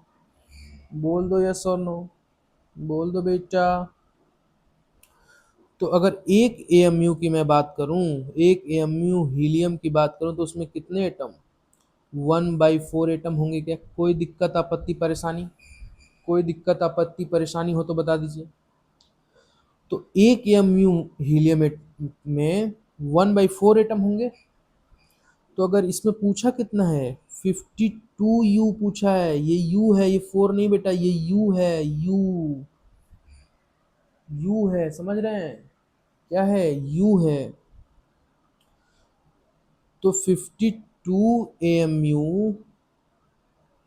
Speaker 1: बोल दो यस और नो, बोल दो बेटा। तो अगर एक एएमयू की मैं बात करूं, एक एएमयू हीलियम की बात करूं, तो उसमें कितने एटम? 1/4 एटम होंगे क्या? कोई दिक्कत आपत्ति परेशानी? कोई दिक्कत आपत्ति परेशानी हो तो बता दीजिए। तो एक एएमयू हीलियम में 1/4 एटम होंगे। तो अगर इसमें पूछा कितना है, 52 पूछा है, ये यू है, ये 4 नहीं बेटा, ये यू है, यू, यू है, समझ रहे हैं? क्या है? यू है। तो 52 एएमयू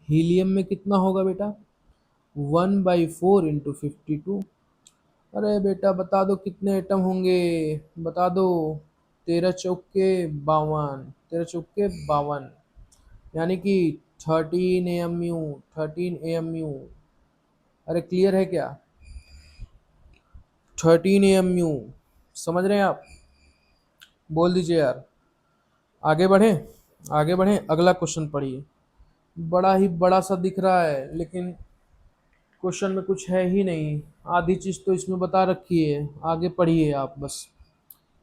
Speaker 1: हीलियम में कितना होगा बेटा? 1/4 इंटू 52। अरे बेटा बता दो कितने एटम होंगे, बता दो। 13 चौके 52, 13 चौके 52, यानी कि 13 एएमयू, 13 एएमयू। अरे क्लियर है क्या? 13 एएमयू, समझ रहे हैं आप? बोल दीजिए यार। आगे बढ़ें, आगे बढ़ें, अगला क्वेश्चन पढ़िए। बड़ा ही बड़ा सा दिख रहा है लेकिन क्वेश्चन में कुछ है ही नहीं, आधी चीज़ तो इसमें बता रखी है। आगे पढ़िए आप बस।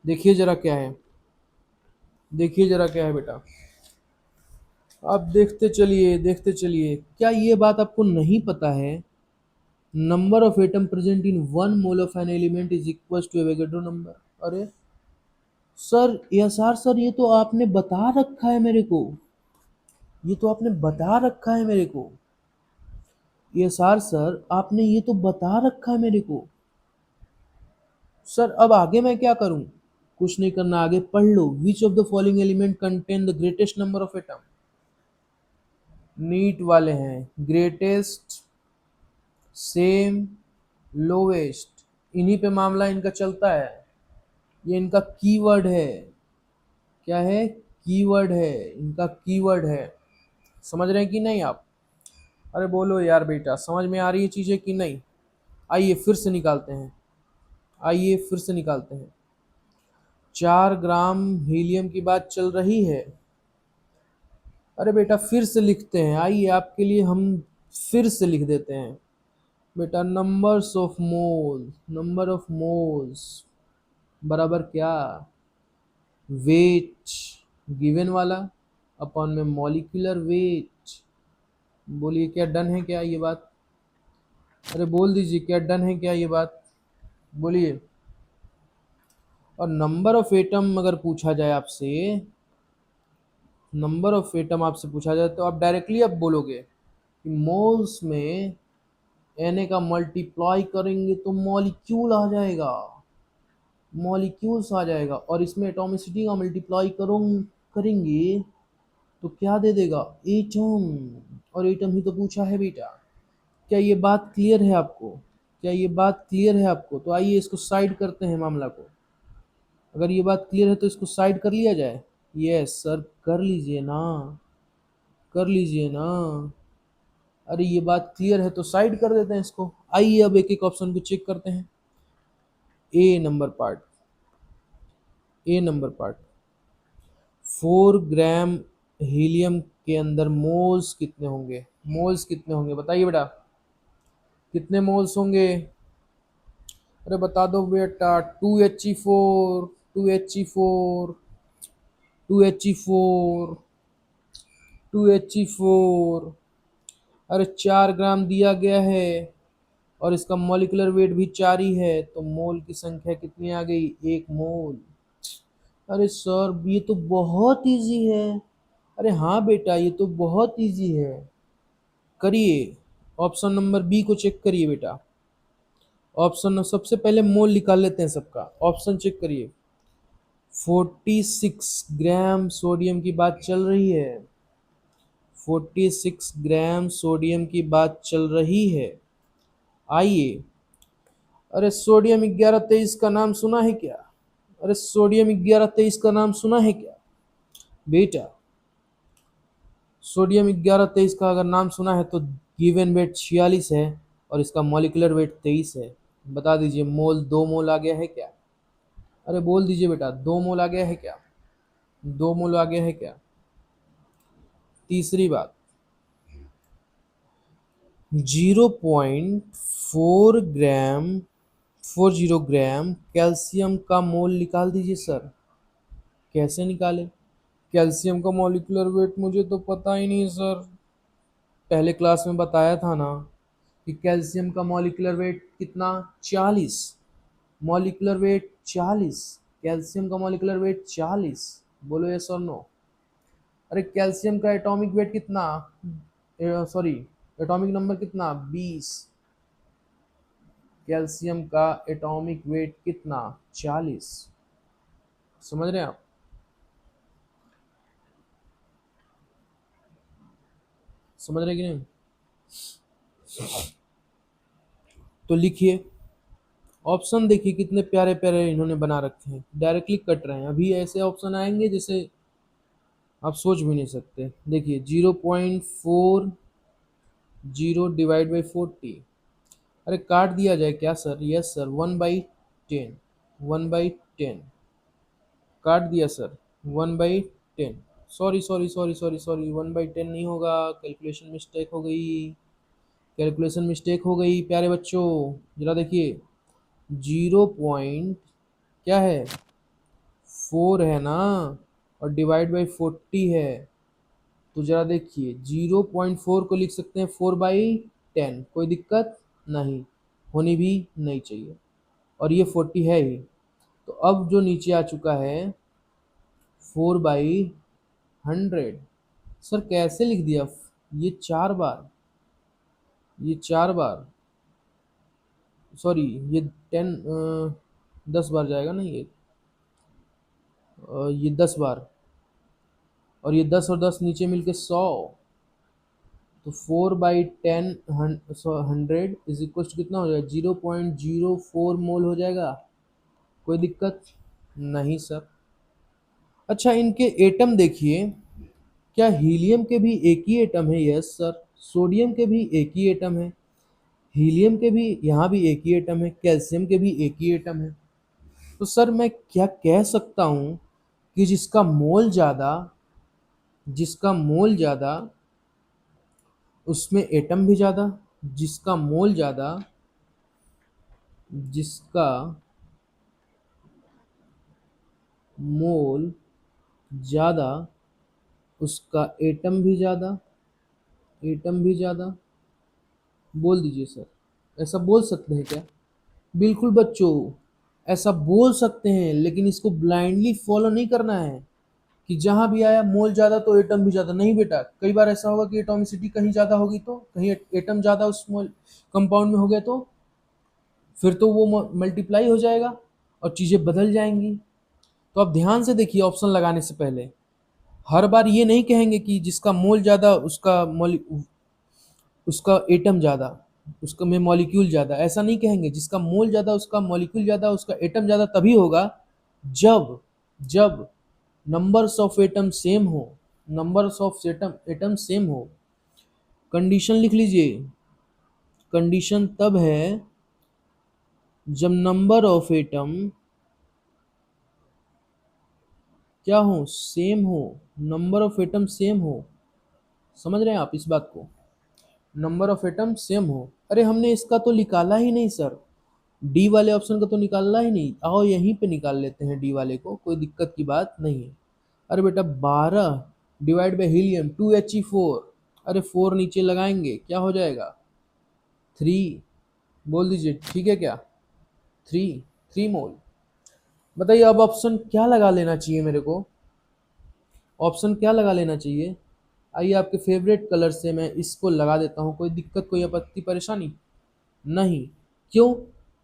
Speaker 1: देखिए जरा क्या है, देखिए जरा क्या है बेटा। आप देखते चलिए, देखते चलिए। क्या ये बात आपको नहीं पता है? Number of atom present in one mole of an element is equal to Avogadro number. अरे सर, एसआर सर, ये तो आपने बता रखा है मेरे को, ये तो आपने बता रखा है मेरे को। एसआर सर, आपने ये तो बता रखा है मेरे को। सर अब आगे मैं क्या करूं? कुछ नहीं करना, आगे पढ़ लो। Which of the following element contain the greatest number of atom. NEET वाले हैं, ग्रेटेस्ट, सेम, लोवेस्ट, इन्हीं पे मामला इनका चलता है। ये इनका कीवर्ड है। क्या है? कीवर्ड है, इनका कीवर्ड है। समझ रहे हैं कि नहीं आप? अरे बोलो यार बेटा, समझ में आ रही है चीजें कि नहीं? आइए फिर से निकालते हैं, आइए फिर से निकालते हैं। 4 ग्राम हीलियम की बात चल रही है। अरे बेटा फिर से लिखते हैं, आइए आपके लिए हम फिर से लिख देते हैं बेटा। Numbers of mole, number of moles बराबर क्या? वेट गिवन वाला अपॉन में मॉलिक्यूलर वेट। बोलिए क्या डन है क्या ये बात? अरे बोल दीजिए क्या डन है क्या ये बात? बोलिए। और नंबर ऑफ एटम अगर पूछा जाए आपसे, नंबर ऑफ एटम आपसे पूछा जाए तो आप डायरेक्टली अब बोलोगे कि मोल्स में Na का मल्टीप्लाई करेंगे तो मॉलिक्यूल आ जाएगा, मॉलिक्यूल्स आ जाएगा। और इसमें एटॉमिसिटी का मल्टीप्लाई करेंगे तो क्या दे देगा? एटम। और एटम ही तो पूछा है बेटा। क्या ये बात क्लियर है आपको? क्या ये बात क्लियर है आपको? तो आइए इसको साइड करते हैं मामला को। अगर ये बात क्लियर है तो इसको साइड कर लिया जाए। यस सर, कर लीजिए ना, कर लीजिए ना। अरे ये बात क्लियर है तो साइड कर देते हैं इसको। आइए अब एक एक ऑप्शन को चेक करते हैं। ए नंबर पार्ट, ए नंबर पार्ट। 4 ग्राम हीलियम के अंदर मोल्स कितने होंगे? मोल्स कितने होंगे बताइए बेटा, कितने मोल्स होंगे? अरे बता दो बेटा। 2He4, 2He4, 2He4, 2He4। अरे 4 ग्राम दिया गया है और इसका मॉलिक्यूलर वेट भी 4 ही है, तो मोल की संख्या कितनी आ गई? 1 मोल। अरे सर ये तो बहुत इजी है। अरे हाँ बेटा, ये तो बहुत इजी है। करिए, ऑप्शन नंबर बी को चेक करिए बेटा। ऑप्शन सबसे पहले मोल निकाल लेते हैं सबका। ऑप्शन चेक करिए। 46 ग्राम सोडियम की बात चल रही है, 46 ग्राम सोडियम की बात चल रही है। आइए। अरे सोडियम 1123 का नाम सुना है क्या? अरे सोडियम 1123 का नाम सुना है क्या बेटा? सोडियम 1123 का अगर नाम सुना है तो गिवन वेट 46 है और इसका मॉलिक्यूलर वेट 23 है। बता दीजिए, मोल 2 मोल आ गया है क्या? अरे बोल दीजिए बेटा, 2 मोल आ गया है क्या? 2 मोल आ गया है क्या? तीसरी बात, 0.4 ग्राम 40 ग्राम कैल्शियम का मोल निकाल दीजिए सर। कैसे निकाले? कैल्शियम का मॉलिक्यूलर वेट मुझे तो पता ही नहीं सर। पहले क्लास में बताया था ना कि कैल्शियम का मॉलिक्यूलर वेट कितना? 40। मॉलिक्यूलर वेट 40, कैल्शियम का मॉलिक्यूलर वेट 40। बोलो यस और नो। अरे कैल्शियम का एटॉमिक वेट कितना? सॉरी, एटॉमिक नंबर कितना? 20। कैल्शियम का एटॉमिक वेट कितना? 40। समझ रहे हैं आप? समझ रहे हैं कि नहीं? तो लिखिए, ऑप्शन देखिए कितने प्यारे प्यारे इन्होंने बना रखे हैं, डायरेक्टली कट रहे हैं। अभी ऐसे ऑप्शन आएंगे जैसे आप सोच भी नहीं सकते। देखिए 0.40 डिवाइड बाई 40। अरे काट दिया जाए क्या सर? यस सर, 1/10, 1/10 काट दिया sir, 1/10। Sorry sorry sorry sorry sorry, 1/10 नहीं होगा, कैलकुलेशन मिस्टेक हो गई, कैलकुलेशन मिस्टेक हो गई प्यारे बच्चों। जरा देखिए, 0 पॉइंट क्या है? 4 है ना, और डिवाइड बाई 40 है, तो जरा देखिए 0.4 को लिख सकते हैं 4/10, कोई दिक्कत नहीं, होनी भी नहीं चाहिए, और ये 40 है ही। तो अब जो नीचे आ चुका है 4/100। सर कैसे लिख दिया, ये 4 बार, ये 4 बार, सॉरी ये 10 बार जाएगा ना, ये 10 बार, और ये 10 और 10 नीचे मिलके 100, तो 4/10 100 इज इक्वल टू कितना हो जाएगा, 0.04 मोल हो जाएगा, कोई दिक्कत नहीं सर। अच्छा इनके एटम देखिए, क्या हीलियम के भी एक ही एटम है? Yes sir. सोडियम के भी एक ही एटम है, हीलियम के भी यहाँ भी एक ही एटम है, कैल्शियम के भी एक ही एटम है। तो सर मैं क्या कह सकता हूँ कि जिसका मोल ज़्यादा उसमें एटम भी ज़्यादा, जिसका मोल ज़्यादा, जिसका मोल ज़्यादा उसका एटम भी ज़्यादा, एटम भी ज़्यादा। बोल दीजिए सर, ऐसा बोल सकते हैं क्या? बिल्कुल बच्चों, ऐसा बोल सकते हैं, लेकिन इसको ब्लाइंडली फॉलो नहीं करना है कि जहां भी आया मोल ज़्यादा तो एटम भी ज़्यादा। नहीं बेटा, कई बार ऐसा होगा कि एटॉमिसिटी कहीं ज़्यादा होगी, तो कहीं एटम ज़्यादा उस मोल कंपाउंड में हो गया, तो फिर तो वो मल्टीप्लाई हो जाएगा और चीज़ें बदल जाएंगी। तो आप ध्यान से देखिए, ऑप्शन लगाने से पहले हर बार ये नहीं कहेंगे कि जिसका मोल ज़्यादा उसका एटम ज़्यादा, उसका में मॉलिक्यूल ज़्यादा, ऐसा नहीं कहेंगे। जिसका मोल ज़्यादा उसका मॉलिक्यूल ज़्यादा उसका एटम ज़्यादा तभी होगा जब जब नंबर्स ऑफ एटम सेम हो, नंबर्स ऑफ एटम सेम हो। कंडीशन लिख लीजिए, कंडीशन तब है जब नंबर ऑफ एटम क्या हो, सेम हो, नंबर ऑफ एटम सेम हो। समझ रहे हैं आप इस बात को? नंबर ऑफ एटम सेम हो। अरे हमने इसका तो निकाला ही नहीं सर, डी वाले ऑप्शन का तो निकालना ही नहीं। आओ यहीं पे निकाल लेते हैं डी वाले को, कोई दिक्कत की बात नहीं है। अरे बेटा 12 डिवाइड बाई हीलियम 2He4, अरे 4 नीचे लगाएंगे क्या हो जाएगा, 3। बोल दीजिए ठीक है क्या, 3 मोल। बताइए अब ऑप्शन क्या लगा लेना चाहिए मेरे को, ऑप्शन क्या लगा लेना चाहिए? आइए आपके फेवरेट कलर से मैं इसको लगा देता हूँ, कोई दिक्कत कोई आपत्ति परेशानी नहीं। क्यों?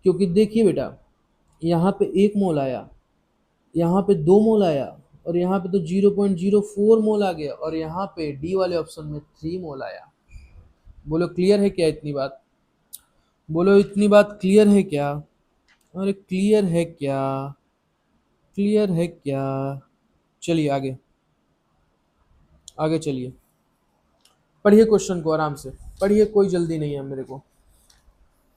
Speaker 1: क्योंकि देखिए बेटा, यहाँ पे 1 मोल आया, यहाँ पे 2 मोल आया, और यहाँ पे तो 0.04 मोल आ गया, और यहाँ पे डी वाले ऑप्शन में 3 मोल आया। बोलो क्लियर है क्या इतनी बात? बोलो इतनी बात क्लियर है क्या? अरे क्लियर है क्या? क्लियर है क्या? चलिए आगे, आगे चलिए। पढ़िए क्वेश्चन को आराम से, पढ़िए, कोई जल्दी नहीं है मेरे को,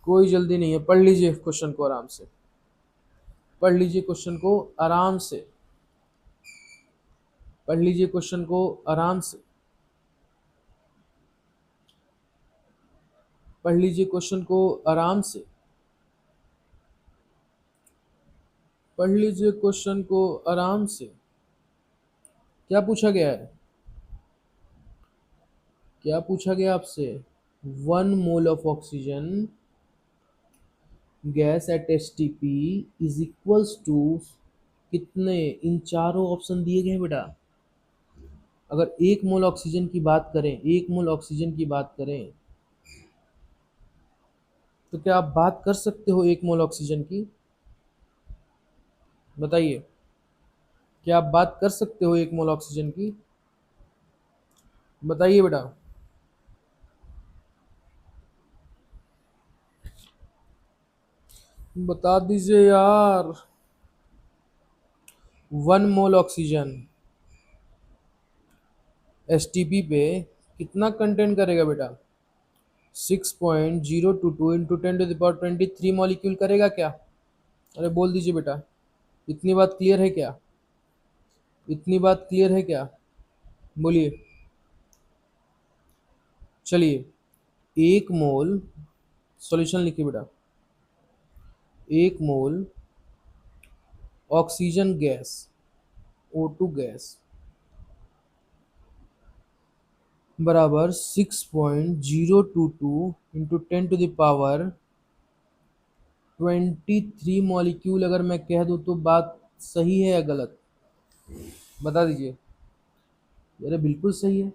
Speaker 1: कोई जल्दी नहीं है, पढ़ लीजिए क्वेश्चन को आराम से, पढ़ लीजिए क्वेश्चन को आराम से, पढ़ लीजिए क्वेश्चन को आराम से, पढ़ लीजिए क्वेश्चन को आराम से, पढ़ लीजिए क्वेश्चन को आराम से। क्या पूछा गया है, क्या पूछा गया आपसे? 1 mole of oxygen gas at STP is equals to कितने? इन चारों ऑप्शन दिए गए हैं बेटा। अगर 1 मोल ऑक्सीजन की बात करें, 1 मोल ऑक्सीजन की बात करें, तो क्या आप बात कर सकते हो 1 मोल ऑक्सीजन की? बताइए, क्या आप बात कर सकते हो 1 मोल ऑक्सीजन की? बताइए बेटा। बता दीजिए यार। 1 मोल ऑक्सीजन एसटीपी पे कितना कंटेंट करेगा बेटा? 6.022 इंटू 10⁻23 मॉलिक्यूल करेगा क्या? अरे बोल दीजिए बेटा, इतनी बात क्लियर है क्या? इतनी बात क्लियर है क्या? बोलिए। चलिए, 1 मोल, सॉल्यूशन लिखिए बेटा। 1 मोल ऑक्सीजन गैस O2 गैस बराबर 6.022 इंटू 10⁻23 मॉलिक्यूल। अगर मैं कह दूं तो बात सही है या गलत, बता दीजिए। अरे बिल्कुल सही है।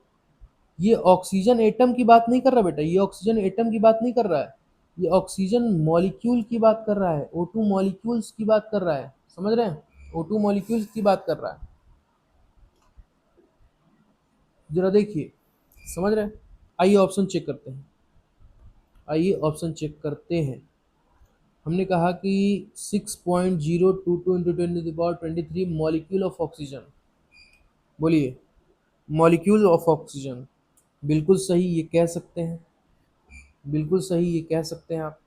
Speaker 1: ये ऑक्सीजन एटम की बात नहीं कर रहा बेटा, ये ऑक्सीजन एटम की बात नहीं कर रहा है, ये ऑक्सीजन मॉलिक्यूल की बात कर रहा है, O2 मॉलिक्यूल्स की बात कर रहा है, समझ रहे हैं? O2 मॉलिक्यूल्स की बात कर रहा है। जरा देखिए, समझ रहे हैं? आइए ऑप्शन चेक करते हैं, आइए ऑप्शन चेक करते हैं। हमने कहा कि 6.022 इंटू 10⁻23 मॉलिक्यूल ऑफ ऑक्सीजन। बोलिए, मॉलिक्यूल ऑफ ऑक्सीजन। बिल्कुल सही, ये कह सकते हैं, बिल्कुल सही ये कह सकते हैं आप।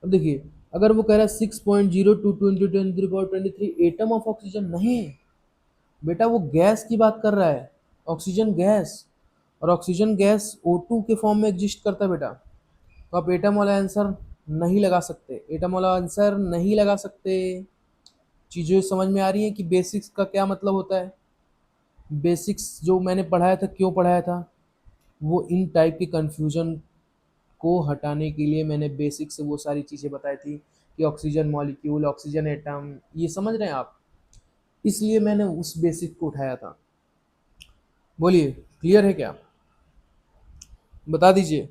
Speaker 1: अब देखिए, अगर वो कह रहा है 6.022 इंटू 10⁻23 एटम ऑफ ऑक्सीजन, नहीं बेटा, वो गैस की बात कर रहा है, ऑक्सीजन गैस। और ऑक्सीजन गैस O2 के फॉर्म में एग्जिस्ट करता है बेटा। तो आप एटम वाला आंसर नहीं लगा सकते, एटम वाला आंसर नहीं लगा सकते। चीज़ें समझ में आ रही हैं कि बेसिक्स का क्या मतलब होता है? बेसिक्स जो मैंने पढ़ाया था, क्यों पढ़ाया था? वो इन टाइप के कन्फ्यूजन को हटाने के लिए मैंने बेसिक से वो सारी चीज़ें बताई थी कि ऑक्सीजन मॉलिक्यूल, ऑक्सीजन एटम, ये समझ रहे हैं आप? इसलिए मैंने उस बेसिक को उठाया था। बोलिए, क्लियर है क्या? बता दीजिए।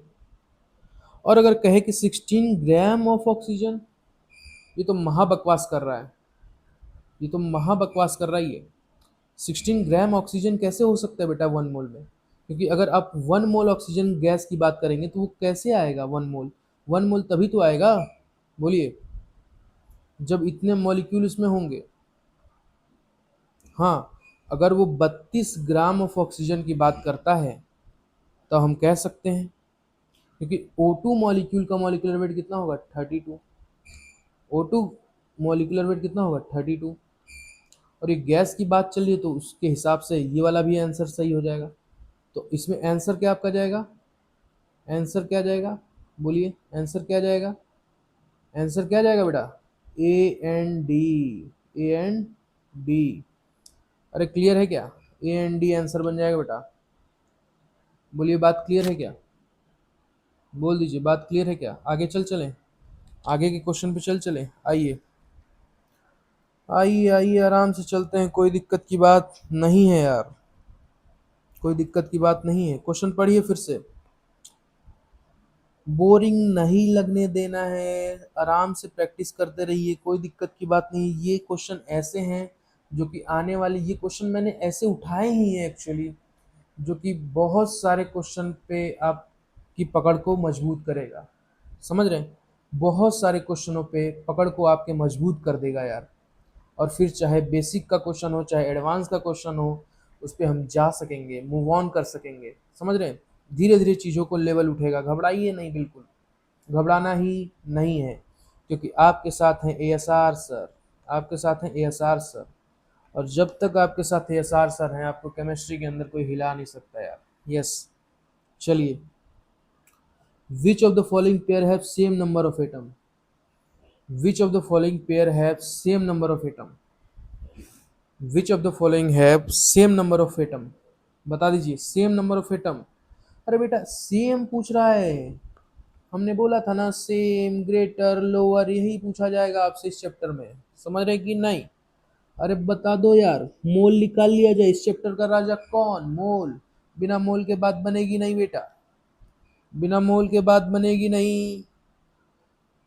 Speaker 1: और अगर कहे कि 16 ग्राम ऑफ ऑक्सीजन, ये तो महाबकवास कर रहा है, ये तो महाबकवास कर रहा है ये। 16 ग्राम ऑक्सीजन कैसे हो सकता है बेटा 1 मोल में? क्योंकि अगर आप 1 मोल ऑक्सीजन गैस की बात करेंगे तो वो कैसे आएगा 1 मोल? 1 मोल तभी तो आएगा, बोलिए, जब इतने मॉलिक्यूल इसमें होंगे। हाँ, अगर वो 32 ग्राम ऑफ ऑक्सीजन की बात करता है तो हम कह सकते हैं, क्योंकि O2 मॉलिक्यूल का मॉलिक्यूलर वेट कितना होगा? 32। O2 मॉलिक्यूलर वेट कितना होगा? 32। और ये गैस की बात चल रही है तो उसके हिसाब से ये वाला भी आंसर सही हो जाएगा। तो इसमें आंसर क्या आपका जाएगा? आंसर क्या जाएगा? बोलिए, आंसर क्या जाएगा? आंसर क्या जाएगा बेटा? A and D, A and D. अरे क्लियर है क्या? ए एंड डी आंसर बन जाएगा बेटा। बोलिए, बात क्लियर है क्या? बोल दीजिए, बात क्लियर है क्या? आगे चलें, आगे के क्वेश्चन पे चलें। आइए आइए आइए, आराम से चलते हैं, कोई दिक्कत की बात नहीं है यार, कोई दिक्कत की बात नहीं है। क्वेश्चन पढ़िए फिर से, बोरिंग नहीं लगने देना है, आराम से प्रैक्टिस करते रहिए, कोई दिक्कत की बात नहीं। ये क्वेश्चन ऐसे हैं जो कि आने वाले, ये क्वेश्चन मैंने ऐसे उठाए ही हैं एक्चुअली, जो कि बहुत सारे क्वेश्चन पे आपकी पकड़ को मजबूत करेगा, समझ रहे हैं? बहुत सारे क्वेश्चनों पे पकड़ को आपके मजबूत कर देगा यार। और फिर चाहे बेसिक का क्वेश्चन हो, चाहे एडवांस का क्वेश्चन हो, उस पर हम जा सकेंगे, मूव ऑन कर सकेंगे, समझ रहे हैं? धीरे धीरे चीज़ों को लेवल उठेगा, घबराइए नहीं, बिल्कुल घबराना ही नहीं है, क्योंकि आपके साथ हैं ASR सर, आपके साथ हैं ASR सर। और जब तक आपके साथ ASR सर हैं, आपको केमिस्ट्री के अंदर कोई हिला नहीं सकता यार। यस, चलिए, विच of the following pair have same number of atom? Which of the following pair have same number of atom? Which of the following have same number of atom? बता दीजिए, सेम नंबर ऑफ एटम। अरे बेटा, same पूछ रहा है, हमने बोला था ना, सेम, ग्रेटर, लोअर, यही पूछा जाएगा आपसे इस चैप्टर में, समझ रहे कि नहीं? अरे बता दो यार, मोल निकाल लिया जाए। इस चैप्टर का राजा कौन? मोल। बिना मोल के बात बनेगी नहीं बेटा, बिना मोल के बात बनेगी नहीं।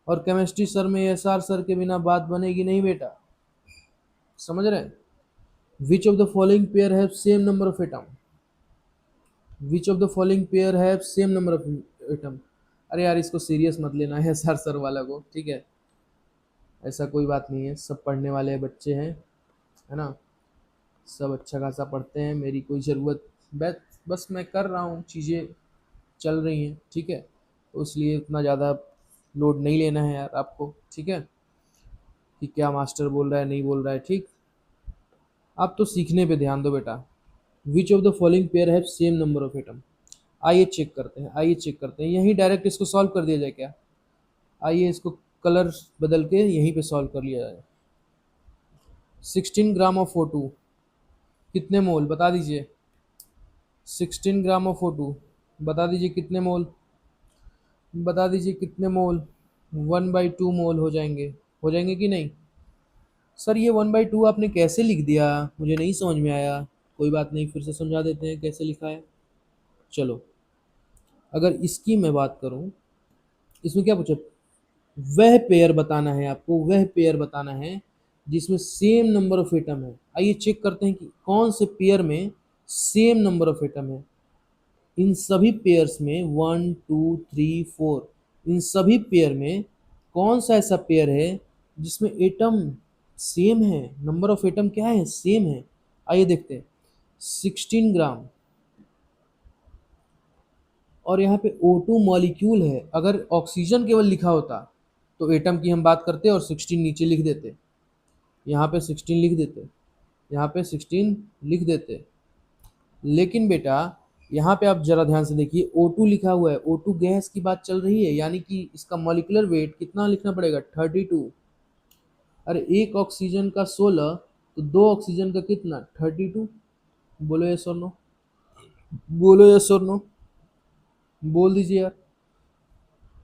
Speaker 1: और केमिस्ट्री सर में ASR सर के बिना बात बनेगी नहीं बेटा, समझ रहे हैं? विच of the following pair have same number of atom? Which of the following pair have same number of atom? अरे यार, इसको सीरियस मत लेना है सर वाला को, ठीक है? ऐसा कोई बात नहीं है, सब पढ़ने वाले बच्चे हैं, है ना? सब अच्छा खासा पढ़ते हैं, मेरी कोई ज़रूरत, बस मैं कर रहा हूँ, चीज़ें चल रही हैं, ठीक है? तो इसलिए इतना ज़्यादा लोड नहीं लेना है यार आपको, ठीक है? कि क्या मास्टर बोल रहा है, नहीं बोल रहा है, ठीक? आप तो सीखने पे ध्यान दो बेटा। विच of the following pair have same number of atom? आइए चेक करते हैं, आइए चेक करते हैं, यहीं डायरेक्ट इसको सॉल्व कर दिया जाए क्या? आइए इसको कलर बदल के यहीं पे सॉल्व कर लिया जाए। 16 ग्राम ऑफ O2 कितने मोल बता दीजिए। 16 ग्राम ऑफ O2 बता दीजिए कितने मोल, बता दीजिए कितने मोल। 1/2 मोल हो जाएंगे कि नहीं। सर ये 1/2 आपने कैसे लिख दिया, मुझे नहीं समझ में आया। कोई बात नहीं, फिर से समझा देते हैं कैसे लिखा है। चलो, अगर इसकी मैं बात करूं, इसमें क्या पूछा, वह पेयर बताना है आपको, वह पेयर बताना है जिसमें सेम नंबर ऑफ एटम है। आइए चेक करते हैं कि कौन से पेयर में सेम नंबर ऑफ एटम है। इन सभी पेयर्स में 1 2 3 4, इन सभी पेयर में कौन सा ऐसा पेयर है जिसमें एटम सेम है, नंबर ऑफ एटम क्या है, सेम है। आइए देखते हैं। 16 ग्राम और यहाँ पे O2 मॉलिक्यूल है। अगर ऑक्सीजन केवल लिखा होता तो एटम की हम बात करते और 16 नीचे लिख देते, यहाँ पे 16 लिख देते, यहाँ पे 16 लिख देते। लेकिन बेटा यहाँ पे आप जरा ध्यान से देखिए, O2 लिखा हुआ है, O2 गैस की बात चल रही है, यानी कि इसका मॉलिक्यूलर वेट कितना लिखना पड़ेगा, 32। अरे एक ऑक्सीजन का 16, तो दो ऑक्सीजन का कितना, 32। बोलो यस और नो, बोलो यस और नो, बोल दीजिए यार।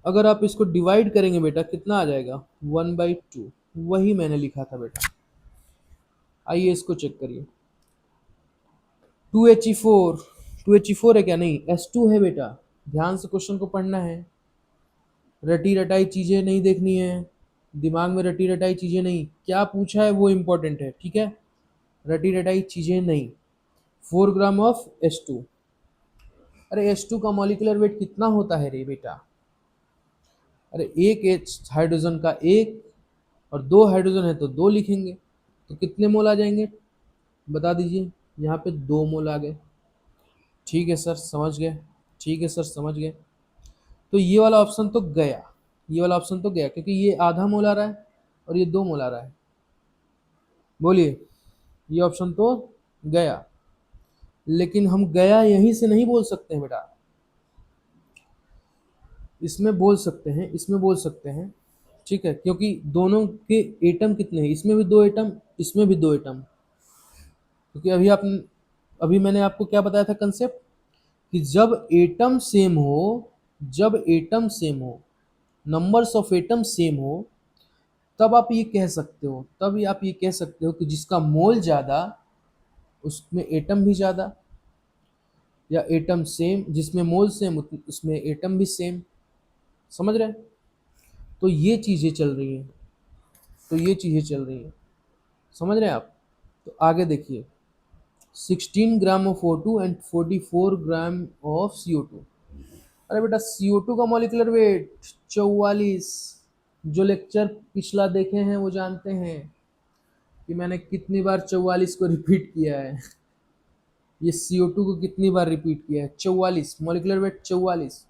Speaker 1: अगर आप इसको डिवाइड करेंगे बेटा कितना आ जाएगा, 1/2। वही मैंने लिखा था बेटा। आइए इसको चेक करिए। 2He4, 2He4 है क्या, नहीं S2 है बेटा। ध्यान से क्वेश्चन को पढ़ना है, रटी रटाई चीजें नहीं देखनी है, दिमाग में रटी रटाई चीजें नहीं, क्या पूछा है वो इंपॉर्टेंट है, ठीक है। रटी रटाई चीजें नहीं। 4 ग्राम ऑफ S2। अरे S2 का मॉलिक्यूलर वेट कितना होता है रे बेटा, अरे एक H हाइड्रोजन का एक, और दो हाइड्रोजन है तो दो लिखेंगे, तो कितने मोल आ जाएंगे बता दीजिए। यहाँ पे 2 मोल आ गए। ठीक है सर समझ गए, ठीक है सर समझ गए। तो ये वाला ऑप्शन तो गया, ये वाला ऑप्शन तो गया, क्योंकि ये आधा मोल आ रहा है और ये 2 मोल आ रहा है। बोलिए, ये ऑप्शन तो गया। लेकिन हम गया यहीं से नहीं बोल सकते हैं बेटा, इसमें बोल सकते हैं, इसमें बोल सकते हैं, ठीक है, क्योंकि दोनों के एटम कितने हैं, इसमें भी 2 एटम, इसमें भी 2 एटम। क्योंकि अभी मैंने आपको क्या बताया था कंसेप्ट, कि जब एटम सेम हो, जब एटम सेम हो, नंबर्स ऑफ एटम सेम हो, तब आप ये कह सकते हो, तब आप ये कह सकते हो कि जिसका मोल ज़्यादा उसमें एटम भी ज़्यादा, या एटम सेम जिसमें मोल सेम उसमें एटम भी सेम। समझ रहे हैं। तो ये चीज़ें चल रही हैं, तो ये चीज़ें चल रही हैं, समझ रहे हैं आप। तो आगे देखिए, 16 gram of O2 and 44 gram of CO2। अरे बेटा CO2 का मॉलिक्यूलर वेट 44। जो लेक्चर पिछला देखे हैं वो जानते हैं कि मैंने कितनी बार 44 को रिपीट किया है। ये CO2 को कितनी बार रिपीट किया है, 44, मॉलिक्यूलर वेट 44,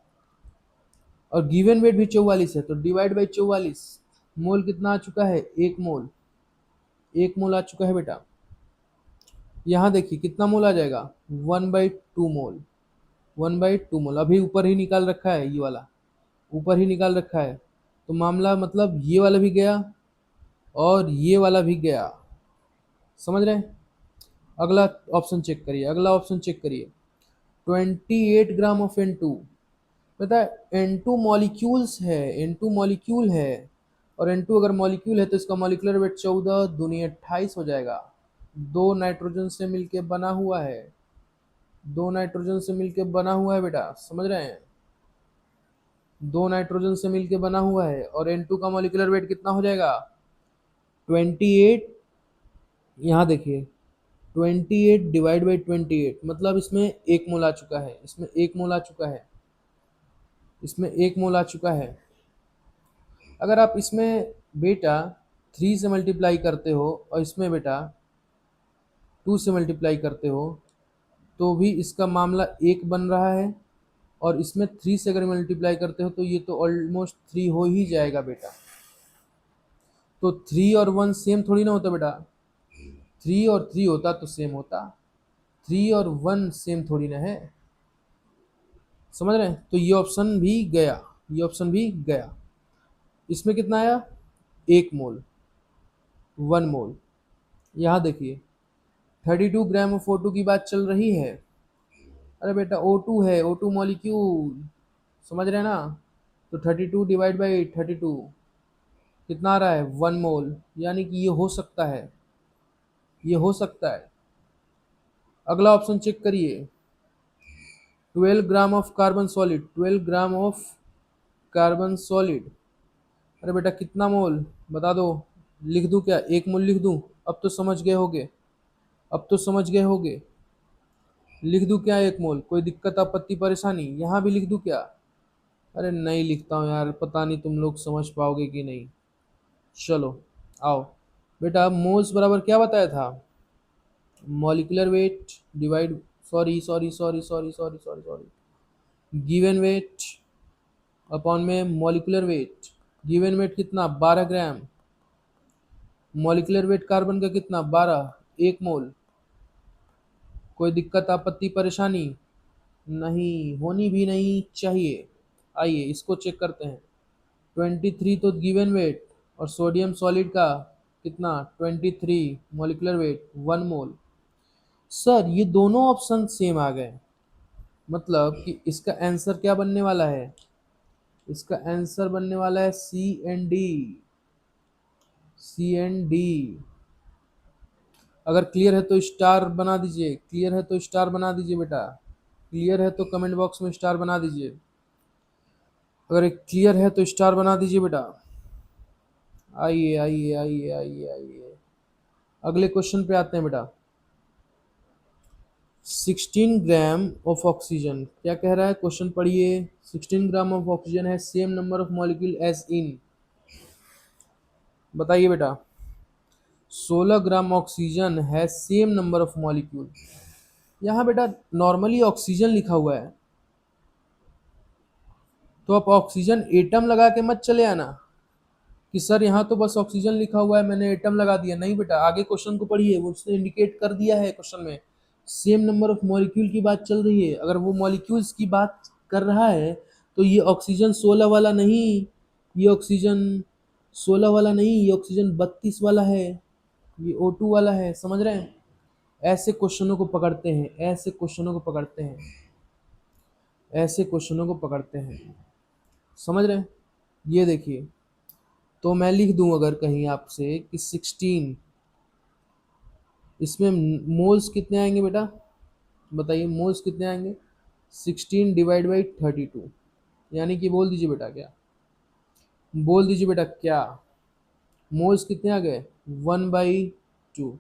Speaker 1: और गिवन वेट भी 44 है, तो डिवाइड बाई 44। मोल कितना आ चुका है, 1 मोल, 1 मोल आ चुका है बेटा। यहाँ देखिए कितना मोल आ जाएगा, 1/2 मोल, 1/2 मोल। अभी ऊपर ही निकाल रखा है, ये वाला ऊपर ही निकाल रखा है, तो मामला मतलब ये वाला भी गया और ये वाला भी गया। समझ रहे हैं। अगला ऑप्शन चेक करिए, अगला ऑप्शन चेक करिए। 28 ग्राम ऑफ N2। पता है N2 मॉलिक्यूल्स है, N2 मॉलिक्यूल है, और N2 अगर मॉलिक्यूल है तो इसका मॉलिक्यूलर वेट 14 दूनी 28 हो जाएगा। दो नाइट्रोजन से मिलके बना हुआ है, दो नाइट्रोजन से मिलके बना हुआ है बेटा, समझ रहे हैं। दो नाइट्रोजन से मिलके बना हुआ है, और N2 का मॉलिक्यूलर वेट कितना हो जाएगा, 28। यहाँ देखिए 28 डिवाइड बाई 28, मतलब इसमें 1 मोल आ चुका है, इसमें 1 मोल आ चुका है, इसमें 1 मोल आ चुका है। अगर आप इसमें बेटा 3 से मल्टीप्लाई करते हो और इसमें बेटा 2 से मल्टीप्लाई करते हो, तो भी इसका मामला 1 बन रहा है, और इसमें 3 से अगर मल्टीप्लाई करते हो तो ये तो ऑलमोस्ट 3 हो ही जाएगा बेटा। तो 3 और 1 सेम थोड़ी ना होता बेटा, 3 और 3 होता तो सेम होता, 3 और 1 सेम थोड़ी ना है। समझ रहे हैं। तो ये ऑप्शन भी गया, ये ऑप्शन भी गया। इसमें कितना आया, 1 मोल, 1 मोल। यहाँ देखिए 32 ग्राम ऑफ O2 की बात चल रही है। अरे बेटा O2 है, O2 मॉलिक्यूल, समझ रहे हैं ना। तो 32 डिवाइड बाई 32 कितना आ रहा है, 1 मोल। यानी कि ये हो सकता है, ये हो सकता है। अगला ऑप्शन चेक करिए, 12 gram of carbon solid, 12 gram of carbon solid. अरे बेटा कितना मोल बता दो। लिख दूं क्या, 1 मोल लिख दूं? अब तो समझ गए होगे, अब तो समझ गए होगे। लिख दूं क्या 1 मोल? कोई दिक्कत आपत्ति परेशानी? यहाँ भी लिख दूं क्या? अरे नहीं लिखता हूँ यार, पता नहीं तुम लोग समझ पाओगे कि नहीं। चलो आओ बेटा, मोल्स बराबर क्या बताया था, molecular weight divide, sorry, given weight upon में मॉलिक्यूलर वेट। गिवन वेट कितना, 12 ग्राम। मॉलिक्यूलर वेट कार्बन का कितना, 12, 1 मोल। कोई दिक्कत आपत्ति परेशानी? नहीं, होनी भी नहीं चाहिए। आइए इसको चेक करते हैं। 23 तो गिवन वेट, और सोडियम सॉलिड का कितना, 23 मॉलिक्यूलर वेट, 1 मोल। सर ये दोनों ऑप्शन सेम आ गए, मतलब कि इसका आंसर क्या बनने वाला है, इसका आंसर बनने वाला है C&D, C&D। अगर क्लियर है तो स्टार बना दीजिए, क्लियर है तो स्टार बना दीजिए बेटा, क्लियर है तो कमेंट बॉक्स में स्टार बना दीजिए। अगर क्लियर है तो स्टार बना दीजिए बेटा। आइए आइए आइए आइए आइए, अगले क्वेश्चन पे आते हैं बेटा। 16 ग्राम ऑफ ऑक्सीजन, क्या कह रहा है क्वेश्चन पढ़िए। 16 ग्राम ऑफ ऑक्सीजन है same number of molecule as in, बताइए बेटा। 16 ग्राम ऑक्सीजन है सेम नंबर ऑफ मॉलिक्यूल। यहाँ बेटा नॉर्मली ऑक्सीजन लिखा हुआ है, तो आप ऑक्सीजन एटम लगा के मत चले आना कि सर यहाँ तो बस ऑक्सीजन लिखा हुआ है मैंने एटम लगा दिया। नहीं बेटा, आगे क्वेश्चन को पढ़िए, वो उसने इंडिकेट कर दिया है क्वेश्चन में, सेम नंबर ऑफ मॉलिक्यूल की बात चल रही है। अगर वो मॉलिक्यूल्स की बात कर रहा है तो ये ऑक्सीजन 16 वाला नहीं, ये ऑक्सीजन 16 वाला नहीं, ये ऑक्सीजन 32 वाला है, ये O2 वाला है। समझ रहे हैं, ऐसे क्वेश्चनों को पकड़ते हैं, ऐसे क्वेश्चनों को पकड़ते हैं, ऐसे क्वेश्चनों को पकड़ते हैं। समझ रहे हैं, ये देखिए, तो मैं लिख दूं अगर कहीं आपसे कि 16, इसमें मोल्स कितने आएंगे बेटा, बताइए मोल्स कितने आएंगे। 16 डिवाइड बाई 32, यानी कि बोल दीजिए बेटा क्या, बोल दीजिए बेटा क्या, मोल्स कितने आ गए, 1/2।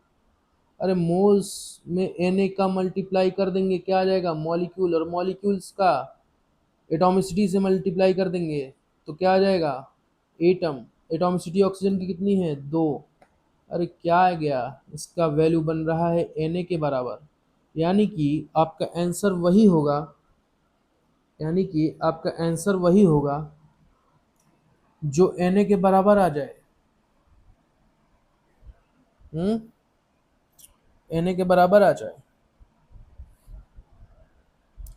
Speaker 1: अरे मोल्स में Na का मल्टीप्लाई कर देंगे, क्या आ जाएगा, मॉलिक्यूल, और मॉलिक्यूल्स का एटॉमिसिटी से मल्टीप्लाई कर देंगे तो क्या आ जाएगा, एटम। एटॉमिसिटी ऑक्सीजन की कितनी है, 2। अरे क्या आ गया, इसका वैल्यू बन रहा है Na के बराबर। यानी कि आपका आंसर वही होगा, यानी कि आपका आंसर वही होगा जो Na के बराबर आ जाए। Na के बराबर आ जाए,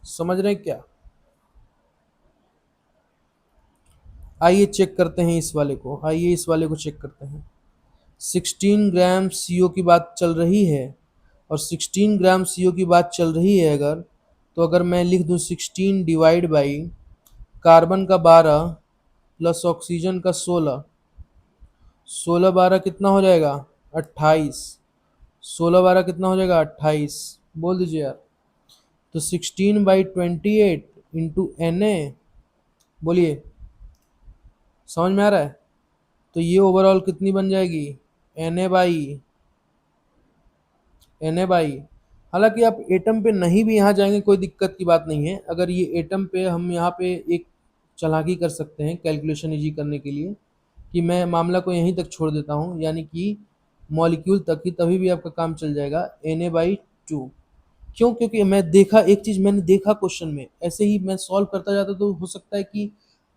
Speaker 1: समझ रहे हैं क्या। आइए चेक करते हैं इस वाले को, आइए इस वाले को चेक करते हैं। 16 ग्राम CO की बात चल रही है, और 16 ग्राम CO की बात चल रही है अगर, तो अगर मैं लिख दूं 16 डिवाइड बाई कार्बन का 12 प्लस ऑक्सीजन का 16, 16 12 कितना हो जाएगा, 28। 16 12 कितना हो जाएगा, 28। बोल दीजिए यार। तो 16/28 इंटू Na, बोलिए समझ में आ रहा है। तो ये ओवरऑल कितनी बन जाएगी, Na बाई। हालांकि आप एटम पे नहीं भी यहाँ जाएंगे कोई दिक्कत की बात नहीं है। अगर ये एटम पे हम यहाँ पे एक चालाकी कर सकते हैं कैलकुलेशन इजी करने के लिए, कि मैं मामला को यहीं तक छोड़ देता हूँ, यानी कि मॉलिक्यूल तक ही, तभी भी आपका काम चल जाएगा। Na/2, क्यों, क्योंकि मैं देखा एक चीज़, मैंने देखा क्वेश्चन में ऐसे ही मैं सॉल्व करता जाता तो हो सकता है कि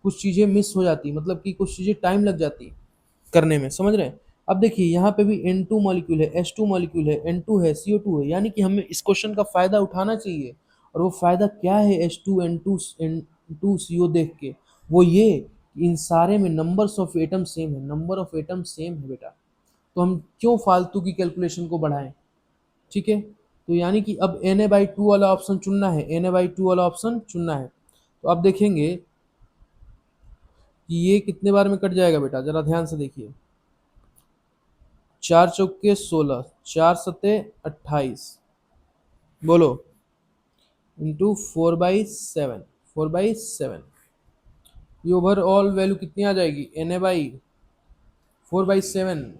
Speaker 1: कुछ चीज़ें मिस हो जाती, मतलब कि कुछ चीज़ें टाइम लग जाती करने में, समझ रहे हैं। अब देखिए यहाँ पे भी N2 मॉलिक्यूल है, H2 मॉलिक्यूल है, N2 है, CO2 है, यानी कि हमें इस क्वेश्चन का फायदा उठाना चाहिए। और वो फायदा क्या है, H2 N2 CO देख के, वो ये कि इन सारे में नंबर्स ऑफ एटम सेम है, नंबर ऑफ एटम सेम है बेटा। तो हम क्यों फालतू की कैलकुलेशन को बढ़ाएं, ठीक है। तो यानी कि अब Na/2 वाला ऑप्शन चुनना है, Na/2 वाला ऑप्शन चुनना है। तो आप देखेंगे कि ये कितने बार में कट जाएगा बेटा, जरा ध्यान से देखिए। 4 चौके 16, 4 सत्ते 28, बोलो, इंटू 4/7, 4/7, ये ओवरऑल वैल्यू कितनी आ जाएगी, Na/4/7।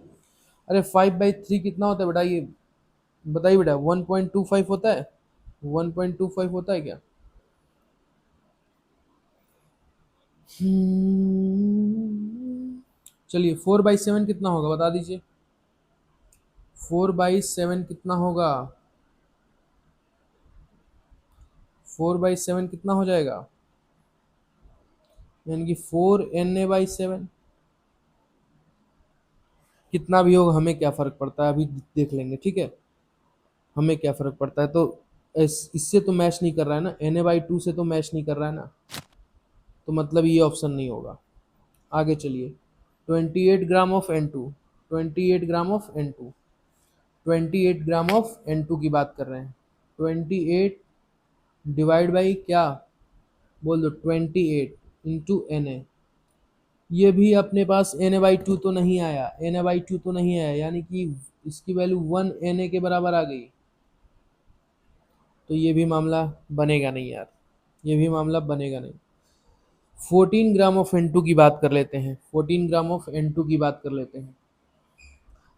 Speaker 1: अरे 5/3 कितना होता है बेटा, ये बताइए बेटा, 1.25 होता है, 1.25 होता है क्या? चलिए 4/7 कितना होगा बता दीजिए, 4/7 कितना होगा, 4/7 कितना हो जाएगा, यानी कि 4Na/7। कितना भी होगा हमें क्या फर्क पड़ता है, अभी देख लेंगे, ठीक है। हमें क्या फर्क पड़ता है, तो इससे तो मैच नहीं कर रहा है ना, Na/2 से तो मैच नहीं कर रहा है ना, तो मतलब ये ऑप्शन नहीं होगा। आगे चलिए, 28 gram of N2, 28 gram of N2, 28 gram of N2 की बात कर रहे हैं। 28 डिवाइड बाई क्या, बोल दो, 28 इंटू Na। ये भी अपने पास Na/2 तो नहीं आया, Na/2 तो नहीं आया, यानी कि इसकी वैल्यू 1 Na के बराबर आ गई। तो ये भी मामला बनेगा नहीं यार, ये भी मामला बनेगा नहीं। 14 ग्राम ऑफ N2 की बात कर लेते हैं, 14 ग्राम ऑफ N2 की बात कर लेते हैं।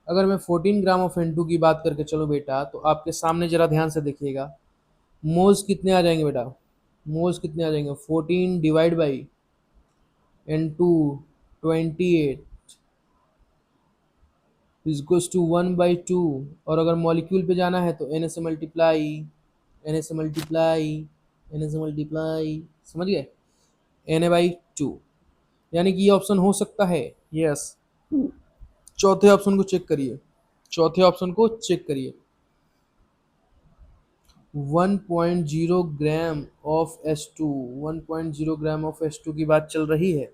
Speaker 1: अगर मैं 14 ग्राम ऑफ N2 की बात करके चलो बेटा, तो आपके सामने जरा ध्यान से देखिएगा, मोल्स कितने आ जाएंगे बेटा, मोल्स कितने आ जाएंगे, 14 divide by N2, 28 is to 1/2। और अगर मॉलिक्यूल पे जाना है तो Na से मल्टीप्लाई, Na से मल्टीप्लाई, Na से मल्टीप्लाई, समझ गए, Na/2। यानी कि ये ऑप्शन हो सकता है, यस। चौथे ऑप्शन को चेक करिए, चौथे ऑप्शन को चेक करिए, 1.0 gram of H2, 1.0 gram of H2 की बात चल रही है।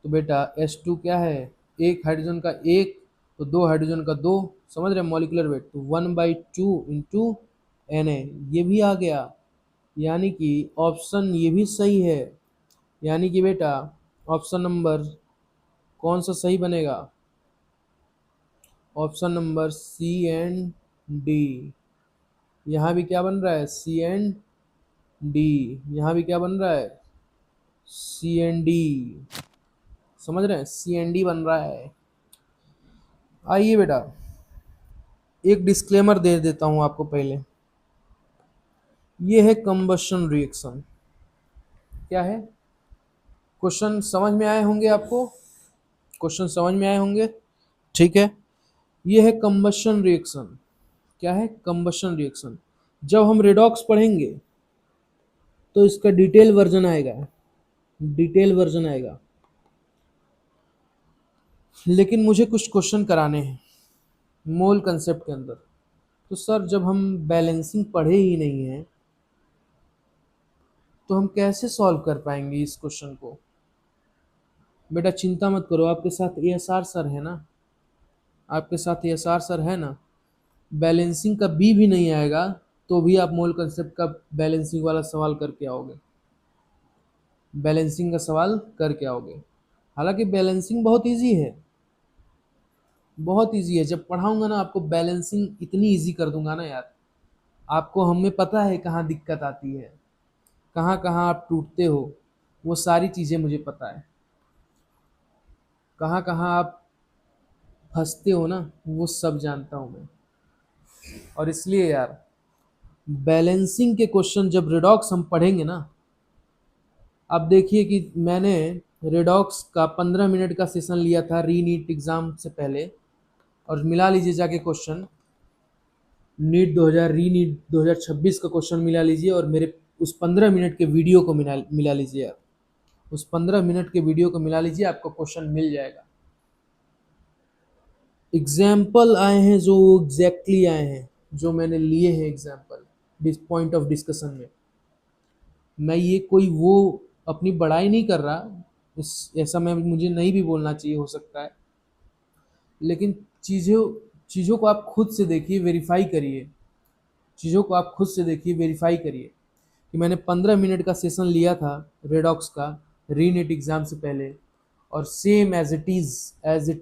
Speaker 1: तो बेटा H2 क्या है, एक हाइड्रोजन का एक, तो दो हाइड्रोजन का दो, समझ रहे मॉलिकुलर वेट, तो 1/2 इंटू Na, ये भी आ गया। यानी कि ऑप्शन ये भी सही है, यानी कि बेटा ऑप्शन नंबर कौन सा सही बनेगा, ऑप्शन नंबर C&D। यहाँ भी क्या बन रहा है, C&D, यहाँ भी क्या बन रहा है, C&D, समझ रहे हैं, C&D बन रहा है। आइए बेटा, एक डिस्क्लेमर दे देता हूं आपको पहले, ये है कंबशन रिएक्शन। क्या है, क्वेश्चन समझ में आए होंगे आपको, क्वेश्चन समझ में आए होंगे, ठीक है। ये है कंबशन रिएक्शन। क्या है, कंबशन रिएक्शन। जब हम रेडॉक्स पढ़ेंगे तो इसका डिटेल वर्जन आएगा, डिटेल वर्जन आएगा। लेकिन मुझे कुछ क्वेश्चन कराने हैं मोल कंसेप्ट के अंदर। तो सर जब हम बैलेंसिंग पढ़े ही नहीं है तो हम कैसे सॉल्व कर पाएंगे इस क्वेश्चन को। बेटा चिंता मत करो, आपके साथ ASR सर है ना, आपके साथ ASR सर है ना, बैलेंसिंग का बी भी नहीं आएगा तो भी आप मोल कंसेप्ट का बैलेंसिंग वाला सवाल करके आओगे, बैलेंसिंग का सवाल करके आओगे। हालांकि बैलेंसिंग बहुत इजी है, बहुत इजी है। जब पढ़ाऊंगा ना आपको बैलेंसिंग इतनी इजी कर दूंगा ना यार, आपको हमें पता है कहाँ दिक्कत आती है, कहाँ कहाँ आप टूटते हो, वो सारी चीज़ें मुझे पता है, कहाँ कहाँ आप फंसते हो ना, वो सब जानता हूँ मैं। और इसलिए यार बैलेंसिंग के क्वेश्चन जब रिडॉक्स हम पढ़ेंगे ना, अब देखिए कि मैंने रिडॉक्स का 15 मिनट का सेशन लिया था री नीट एग्ज़ाम से पहले, और मिला लीजिए जाके क्वेश्चन, नीट 2000 री नीट 2026 का क्वेश्चन मिला लीजिए, और मेरे उस 15 मिनट के वीडियो को मिला मिला लीजिए आप, उस 15 मिनट के वीडियो को मिला लीजिए, आपको क्वेश्चन मिल जाएगा। एग्जाम्पल आए हैं जो एग्जैक्टली आए हैं, जो मैंने लिए हैं example this point of discussion में। मैं ये कोई वो अपनी बड़ाई नहीं कर रहा, इस ऐसा मैं मुझे नहीं भी बोलना चाहिए हो सकता है, लेकिन चीज़ों चीज़ों को आप खुद से देखिए, वेरीफाई करिए, चीज़ों को आप खुद से देखिए, वेरीफाई करिए कि मैंने 15 मिनट का सेशन लिया था रेडॉक्स का रीनेट एग्ज़ाम से पहले, और सेम एज इट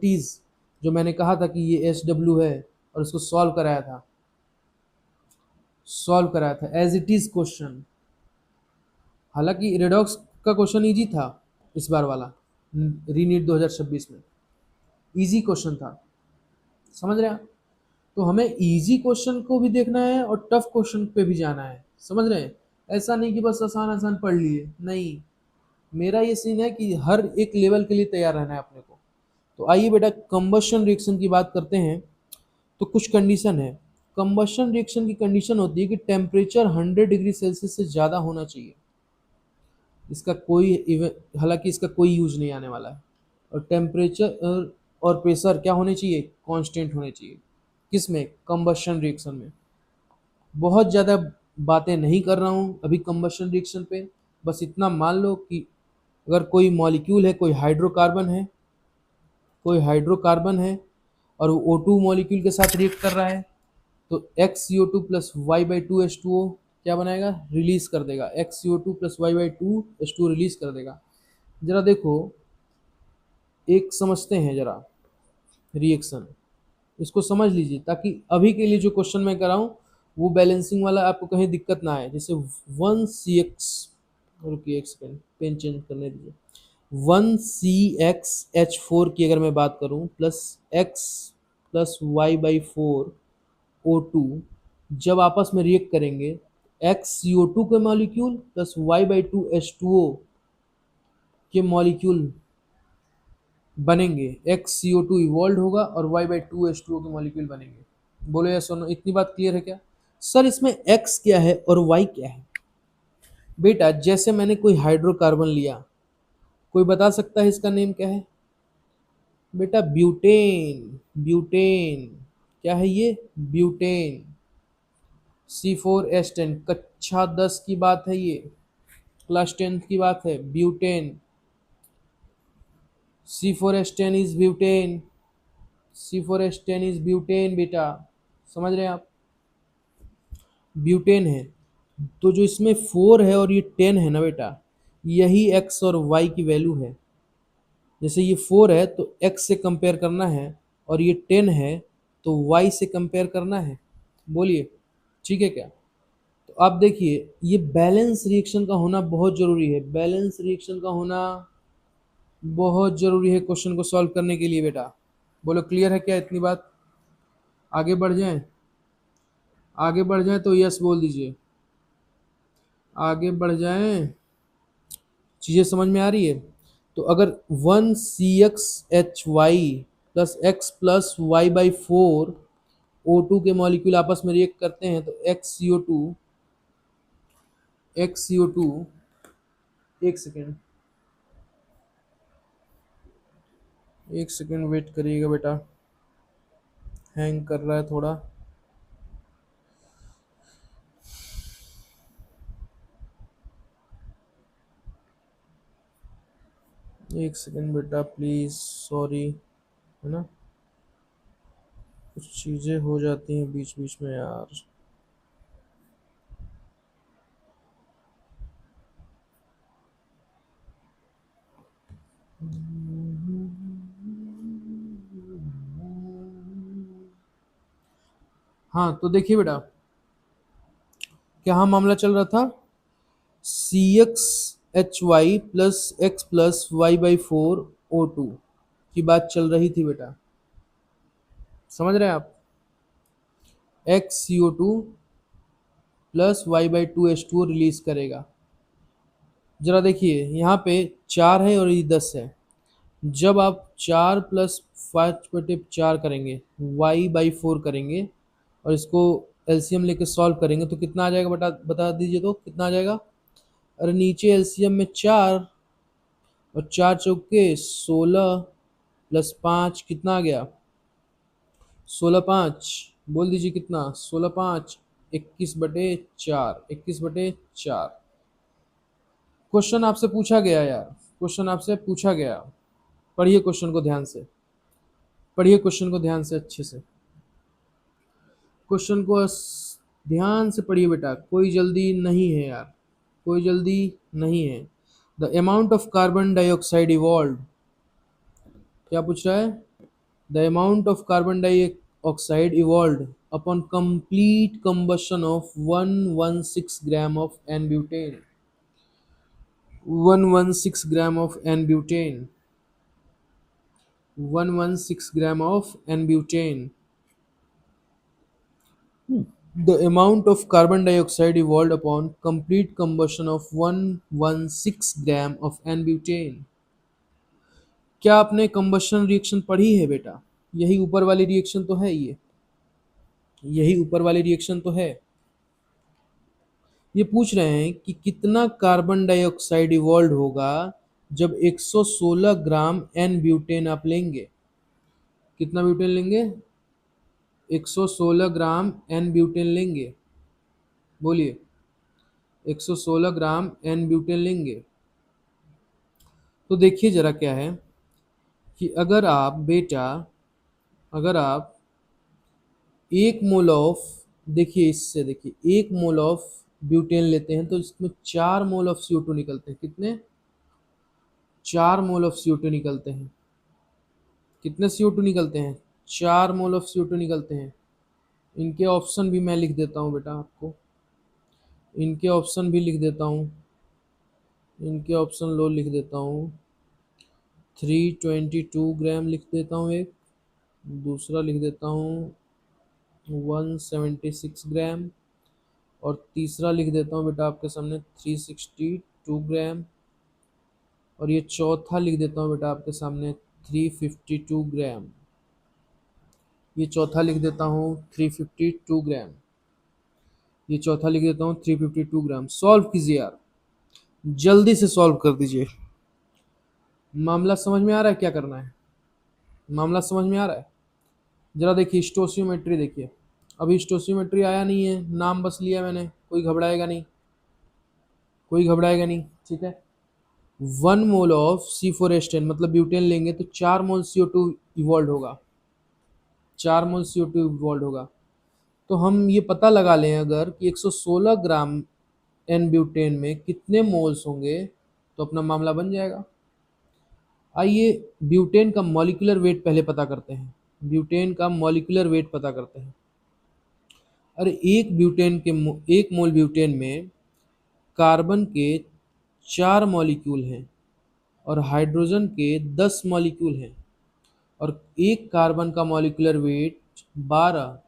Speaker 1: इज़ जो मैंने कहा था कि ये SW है और इसको सॉल्व कराया था एज इट इज़ क्वेश्चन। हालांकि रेडॉक्स का क्वेश्चन इजी था इस बार वाला, रीनीट 2026 में इजी क्वेश्चन था, समझ रहे हैं आप? तो हमें इजी क्वेश्चन को भी देखना है और टफ क्वेश्चन पे भी जाना है, समझ रहे हैं? ऐसा नहीं कि बस आसान आसान पढ़ लिए, नहीं। मेरा ये सीन है कि हर एक लेवल के लिए तैयार रहना है अपने को। तो आइए बेटा कंबशन रिएक्शन की बात करते हैं। तो कुछ कंडीशन है। कंबशन रिएक्शन की कंडीशन होती है कि टेम्परेचर 100 डिग्री सेल्सियस से ज़्यादा होना चाहिए। इसका हालांकि इसका कोई यूज नहीं आने वाला है। और टेम्परेचर और प्रेशर क्या होने चाहिए? कांस्टेंट होने चाहिए। किस में? कंबशन रिएक्शन में। बहुत ज़्यादा बातें नहीं कर रहा हूँ अभी कंबशन रिएक्शन पे, बस इतना मान लो कि अगर कोई मॉलिक्यूल है, कोई हाइड्रोकार्बन है और वो O2 मॉलिक्यूल के साथ रिएक्ट कर रहा है, तो XCO2 प्लस Y/2H2O क्या बनाएगा? रिलीज कर देगा। XCO2 प्लस Y/2H2O रिलीज कर देगा। जरा देखो, एक समझते हैं जरा रिएक्शन, इसको समझ लीजिए ताकि अभी के लिए जो क्वेश्चन मैं कराऊं वो बैलेंसिंग वाला आपको कहीं दिक्कत ना आए। जैसे 1CX, रुकिए एक सेकंड, पेन चेंज करने दीजिए। 1CXH4 की अगर मैं बात करूं प्लस X प्लस Y/4O2, जब आपस में रिएक्ट करेंगे, XCO2 के मॉलिक्यूल प्लस Y/2H2O के मॉलिक्यूल बनेंगे। XCO2 इवॉल्व होगा और Y/2H2O के मॉलिक्यूल बनेंगे। बोलो या सुनो, इतनी बात क्लियर है क्या? सर इसमें X क्या है और Y क्या है? बेटा जैसे मैंने कोई हाइड्रोकार्बन लिया, कोई बता सकता है इसका नेम क्या है? बेटा ब्यूटेन। ब्यूटेन क्या है ये? ब्यूटेन। C4H10, कक्षा 10 की बात है ये, क्लास 10 की बात है। Butane, C4H10 is butane. C4H10 is butane बेटा, समझ रहे हैं आप? ब्यूटेन है। तो जो इसमें 4 है और ये 10 है ना बेटा, यही x और y की वैल्यू है। जैसे ये 4 है तो x से कंपेयर करना है, और ये 10 है तो y से कंपेयर करना है। बोलिए ठीक है क्या? तो आप देखिए, ये बैलेंस रिएक्शन का होना बहुत जरूरी है। बैलेंस रिएक्शन का होना बहुत जरूरी है क्वेश्चन को सॉल्व करने के लिए बेटा। बोलो क्लियर है क्या इतनी बात? आगे बढ़ जाएं? आगे बढ़ जाएं तो यस बोल दीजिए। आगे बढ़ जाएं, चीज़ें समझ में आ रही है? तो अगर 1CXHY plus x plus Y/4O2 के मॉलिक्यूल आपस में रिएक्ट करते हैं तो XCO2 एक सेकेंड, एक सेकेंड वेट करिएगा बेटा, हैंग कर रहा है थोड़ा। एक सेकेंड बेटा प्लीज़, सॉरी, है ना, कुछ चीज़ें हो जाती हैं बीच बीच में यार। हाँ तो देखिए बेटा, क्या हाँ मामला चल रहा था? CXHY plus x plus Y/4O2 की बात चल रही थी बेटा, समझ रहे हैं आप? XCO2 प्लस Y/2H2O रिलीज करेगा। जरा देखिए यहाँ पे 4 है और ये 10 है। जब आप 4 प्लस 5/4 करेंगे, Y/4 करेंगे और इसको एलसीएम लेके सॉल्व करेंगे तो कितना आ जाएगा बेटा? बता दीजिए तो कितना आ जाएगा? अरे नीचे एलसीएम में 4 और 4 चौके 16 प्लस 5 कितना आ गया? 16×5 बोल दीजिए कितना? 16×5 21/4, 21/4। क्वेश्चन आपसे पूछा गया यार, क्वेश्चन आपसे पूछा गया। पढ़िए क्वेश्चन को ध्यान से, पढ़िए क्वेश्चन को ध्यान से अच्छे से। क्वेश्चन को ध्यान से पढ़िए बेटा, कोई जल्दी नहीं है यार, कोई जल्दी नहीं है। The amount of carbon dioxide evolve, क्या पूछ रहा है? The amount of carbon dioxide evolve upon complete combustion of 116 gram of n butane, 116 gram of n butane, 116 gram of n butane. The amount of carbon dioxide evolved upon complete combustion of 116 gram of N-butane। क्या आपने combustion reaction पढ़ी है बेटा? यही ऊपर वाली reaction तो है, ये यही ऊपर वाली रिएक्शन तो है। ये पूछ रहे हैं कि कितना कार्बन डाइऑक्साइड इवॉल्व होगा जब 116 ग्राम एन ब्यूटेन आप लेंगे। कितना ब्यूटेन लेंगे? 116 ग्राम एन ब्यूटेन लेंगे। बोलिए, 116 ग्राम एन ब्यूटेन लेंगे। तो देखिए जरा क्या है कि अगर आप बेटा, अगर आप एक मोल ऑफ, देखिए इससे देखिए, एक मोल ऑफ ब्यूटेन लेते हैं तो इसमें 4 मोल ऑफ CO2 निकलते हैं। कितने? 4 मोल ऑफ CO2 निकलते हैं। कितने CO2 निकलते हैं? 4 मोल ऑफ CO2 निकलते हैं। इनके ऑप्शन भी मैं लिख देता हूँ बेटा आपको, इनके ऑप्शन भी लिख देता हूँ, इनके ऑप्शन लो लिख देता हूँ। 322 ग्राम लिख देता हूँ एक, दूसरा लिख देता हूँ 176 ग्राम, और तीसरा लिख देता हूँ बेटा आपके सामने 362 ग्राम, और ये चौथा लिख देता हूँ बेटा आपके सामने 352 ग्राम। ये चौथा लिख देता हूँ 352 ग्राम, ये चौथा लिख देता हूँ 352 ग्राम। सॉल्व कीजिए यार, जल्दी से सॉल्व कर दीजिए। मामला समझ में आ रहा है क्या करना है? मामला समझ में आ रहा है? जरा देखिए स्टोशियोमेट्री देखिए। अभी स्टोशियोमेट्री आया नहीं है, नाम बस लिया मैंने, कोई घबराएगा नहीं, कोई घबराएगा नहीं, ठीक है। 1 मोल ऑफ C4H10 मतलब ब्यूटेन लेंगे तो 4 मोल CO2 इवॉल्व होगा, 4 मोल CO2 इवॉल्व होगा। तो हम ये पता लगा लें अगर कि 116 ग्राम एन ब्यूटेन में कितने मोल्स होंगे तो अपना मामला बन जाएगा। आइए ब्यूटेन का मॉलिक्यूलर वेट पहले पता करते हैं, ब्यूटेन का मॉलिक्यूलर वेट पता करते हैं। अरे एक मोल ब्यूटेन में कार्बन के 4 मॉलिक्यूल हैं और हाइड्रोजन के 10 मॉलिक्यूल हैं, और एक कार्बन का मॉलिक्यूलर वेट 12,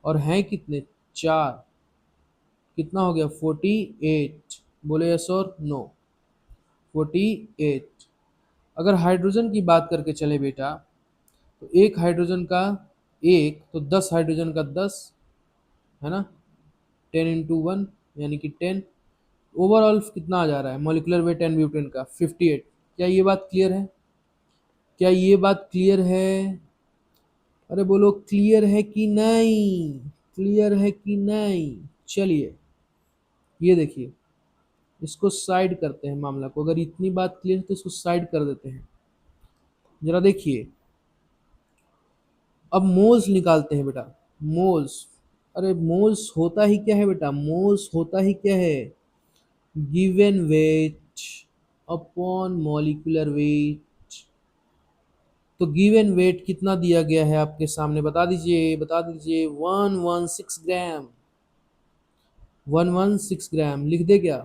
Speaker 1: और हैं कितने? 4। कितना हो गया? 48। बोले यस और नो? 48। अगर हाइड्रोजन की बात करके चले बेटा, तो एक हाइड्रोजन का एक, तो 10 हाइड्रोजन का 10, है ना, 10 × 1 यानी कि 10। ओवरऑल कितना आ जा रहा है मॉलिक्यूलर वेट एन ब्यूटेन का? 58। क्या ये बात क्लियर है? क्या ये बात क्लियर है? अरे बोलो क्लियर है कि नहीं, क्लियर है कि नहीं? चलिए ये देखिए, इसको साइड करते हैं मामला को। अगर इतनी बात क्लियर है तो इसको साइड कर देते हैं। जरा देखिए, अब मोल्स निकालते हैं बेटा, मोल्स। अरे मोल्स होता ही क्या है बेटा? मोल्स होता ही क्या है? Given weight upon molecular weight. तो गिवन वेट कितना दिया गया है आपके सामने? बता दीजिए, बता दीजिए। 116 ग्राम, 116 ग्राम लिख दे क्या?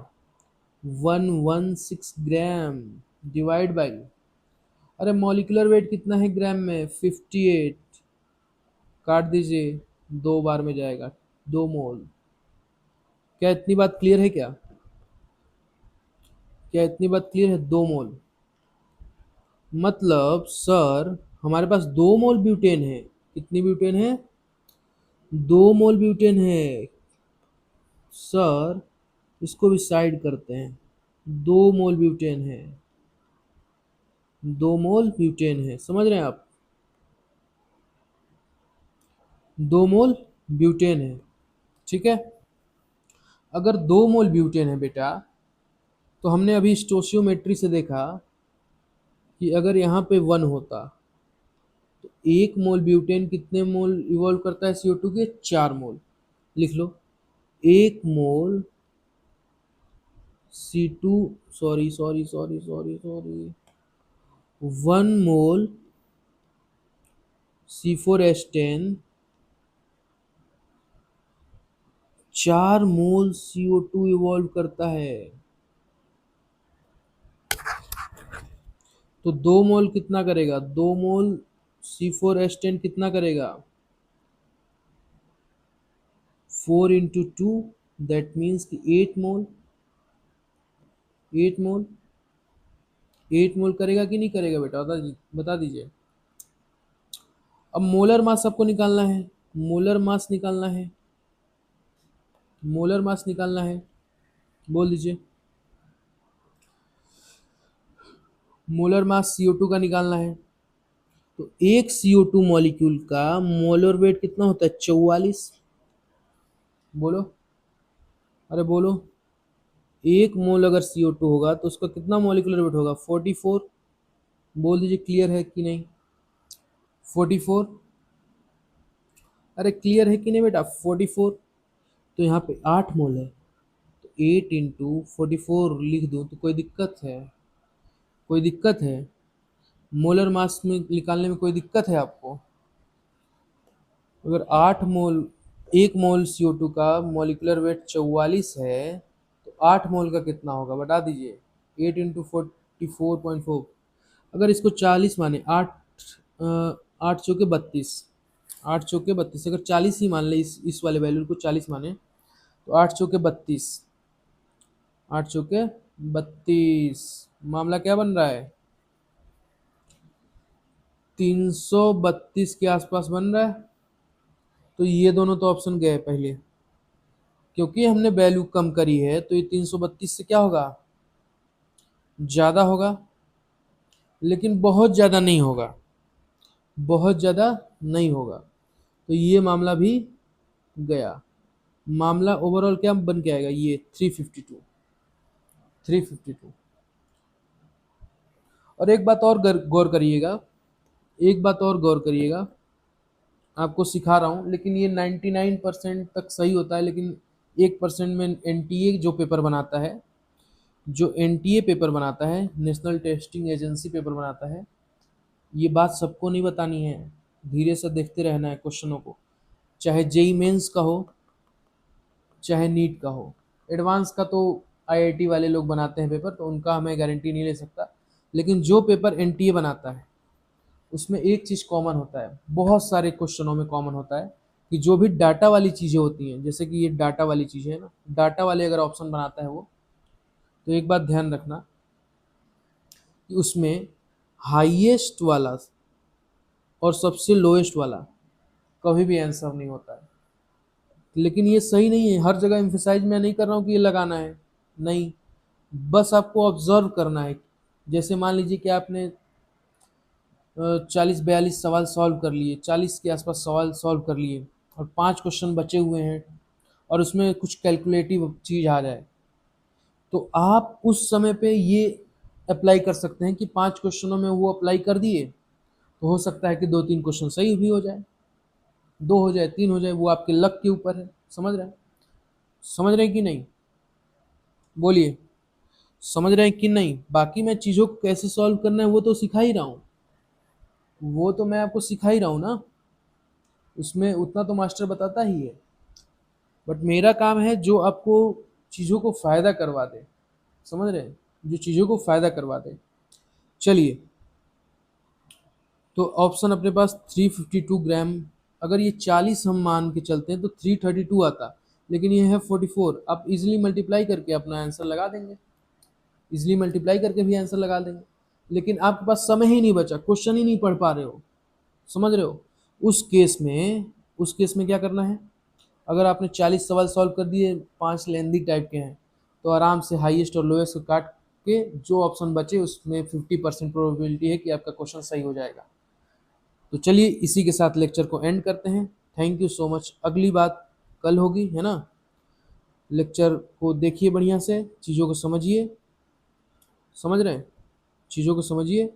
Speaker 1: 116 ग्राम डिवाइड बाई, अरे मॉलिक्यूलर वेट कितना है ग्राम में? 58। काट दीजिए, 2 बार में जाएगा, 2 मोल। क्या इतनी बात क्लियर है क्या? क्या इतनी बात क्लियर है? 2 मोल मतलब सर हमारे पास 2 मोल ब्यूटेन है। कितनी ब्यूटेन है? 2 मोल ब्यूटेन है सर। इसको भी साइड करते हैं। 2 मोल ब्यूटेन है, 2 मोल ब्यूटेन है, समझ रहे हैं आप? 2 मोल ब्यूटेन है, ठीक है। अगर 2 मोल ब्यूटेन है बेटा, तो हमने अभी स्टोशियोमेट्री से देखा कि अगर यहाँ पे 1 होता तो 1 मोल ब्यूटेन कितने मोल इवॉल्व करता है CO2 के? 4 मोल। लिख लो, एक मोल C2, sorry sorry sorry sorry sorry, 1 मोल C4H10, 4 मोल CO2 इवॉल्व करता है। तो 2 मोल कितना करेगा? 2 मोल C4H10 कितना करेगा? 4 × 2, दैट मीन्स कि 8 मोल। 8 मोल 8 मोल करेगा कि नहीं करेगा बेटा? बता दीजिए। अब मोलर मास आपको निकालना है, मोलर मास निकालना है, मोलर मास निकालना है, बोल दीजिए। मोलर मास CO2 का निकालना है। तो एक CO2 मॉलिक्यूल का मोलर वेट कितना होता है? 44। बोलो, अरे बोलो। 1 मोल अगर CO2 होगा तो उसका कितना मॉलिक्यूलर वेट होगा? 44। बोल दीजिए क्लियर है कि नहीं? 44। अरे क्लियर है कि नहीं बेटा? 44। तो यहाँ पे 8 मोल है, तो 8 × 44 लिख दूँ तो कोई दिक्कत है? कोई दिक्कत है? मोलर मास में निकालने में कोई दिक्कत है आपको? अगर 8 मोल, 1 मोल CO2 का मॉलिक्यूलर वेट 44 है, तो 8 मोल का कितना होगा बता दीजिए? 8 × 44.4। अगर इसको 40 माने, 8 चौके 32, 8 चौके 32, अगर 40 ही मान ले, इस वाले वैल्यू को 40 माने, तो 8 चौके 32, 8 चौके 32, मामला क्या बन रहा है? 332 के आसपास बन रहा है। तो ये दोनों तो ऑप्शन गए पहले, क्योंकि हमने वैल्यू कम करी है, तो ये 332 से क्या होगा? ज़्यादा होगा, लेकिन बहुत ज़्यादा नहीं होगा, बहुत ज़्यादा नहीं होगा। तो ये मामला भी गया। मामला ओवरऑल क्या बन के आएगा? ये 352, 352। और एक बात और गौर करिएगा, एक बात और गौर करिएगा, आपको सिखा रहा हूँ, लेकिन ये 99% तक सही होता है, लेकिन 1% में NTA जो पेपर बनाता है, जो NTA पेपर बनाता है, नेशनल टेस्टिंग एजेंसी पेपर बनाता है, ये बात सबको नहीं बतानी है। धीरे से देखते रहना है क्वेश्चनों को, चाहे जेई मेंस का हो, चाहे नीट का हो। एडवांस का तो IIT वाले लोग बनाते हैं पेपर, तो उनका हमें गारंटी नहीं ले सकता। लेकिन जो पेपर NTA बनाता है, उसमें एक चीज़ कॉमन होता है, बहुत सारे क्वेश्चनों में कॉमन होता है, कि जो भी डाटा वाली चीज़ें होती हैं, जैसे कि ये डाटा वाली चीज़ें है ना, डाटा वाले अगर ऑप्शन बनाता है वो, तो एक बात ध्यान रखना कि उसमें हाईएस्ट वाला और सबसे लोएस्ट वाला कभी भी आंसर नहीं होता है। लेकिन ये सही नहीं है, हर जगह एम्फेसाइज मैं नहीं कर रहा हूँ कि ये लगाना है, नहीं, बस आपको ऑब्जर्व करना है। जैसे मान लीजिए कि आपने 40-42 सवाल सॉल्व कर लिए, 40 के आसपास सवाल सॉल्व कर लिए, और 5 क्वेश्चन बचे हुए हैं, और उसमें कुछ कैलकुलेटिव चीज़ आ जाए, तो आप उस समय पे ये अप्लाई कर सकते हैं कि 5 क्वेश्चनों में वो अप्लाई कर दिए, तो हो सकता है कि 2-3 क्वेश्चन सही भी हो जाए, 2 हो जाए, 3 हो जाए, वो आपके लक के ऊपर है। समझ रहे हैं? समझ रहे हैं कि नहीं? बोलिए, समझ रहे हैं कि नहीं? बाकी मैं चीज़ों को कैसे सॉल्व करना है वो तो सिखा ही रहा हूँ, वो तो मैं आपको सिखा ही रहा हूँ ना, उसमें उतना तो मास्टर बताता ही है। बट मेरा काम है जो आपको चीज़ों को फ़ायदा करवा दे। समझ रहे हैं? जो चीज़ों को फ़ायदा करवा दे। चलिए, तो ऑप्शन अपने पास 352 ग्राम, अगर ये 40 हम मान के चलते हैं तो 332 आता, लेकिन ये है 44। आप इजीली मल्टीप्लाई करके अपना आंसर लगा देंगे, इजीली मल्टीप्लाई करके भी आंसर लगा देंगे। लेकिन आपके पास समय ही नहीं बचा, क्वेश्चन ही नहीं पढ़ पा रहे हो। समझ रहे हो? उस केस में क्या करना है? अगर आपने 40 सवाल सॉल्व कर दिए, 5 लेंदी टाइप के हैं, तो आराम से हाईएस्ट और लोएस्ट को काट के जो ऑप्शन बचे उसमें 50% प्रोबेबिलिटी है कि आपका क्वेश्चन सही हो जाएगा। तो चलिए इसी के साथ लेक्चर को एंड करते हैं। Thank you so much. अगली बात कल होगी, है ना? लेक्चर को देखिए बढ़िया से, चीज़ों को समझिए, समझ रहे हैं? चीज़ों को समझिए।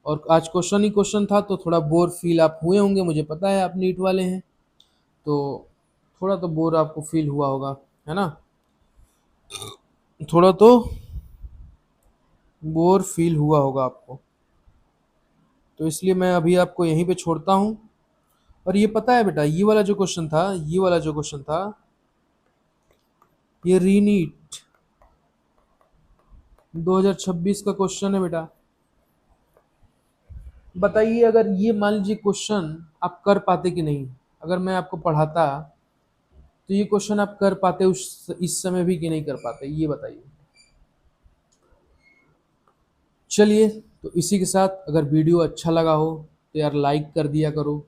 Speaker 1: और आज क्वेश्चन ही क्वेश्चन था, तो थोड़ा बोर फील आप हुए होंगे, मुझे पता है, आप नीट वाले हैं, तो थोड़ा तो बोर आपको फील हुआ होगा, है ना? थोड़ा तो बोर फील हुआ होगा आपको, तो इसलिए मैं अभी आपको यहीं पे छोड़ता हूँ। और ये पता है बेटा, ये वाला जो क्वेश्चन था, ये वाला जो क्वेश्चन था, ये रीनीट 2026 का क्वेश्चन है बेटा। बताइए, अगर ये मान लीजिए क्वेश्चन आप कर पाते कि नहीं, अगर मैं आपको पढ़ाता तो ये क्वेश्चन आप कर पाते उस इस समय भी कि नहीं कर पाते, ये बताइए। चलिए, तो इसी के साथ अगर वीडियो अच्छा लगा हो तो यार लाइक कर दिया करो,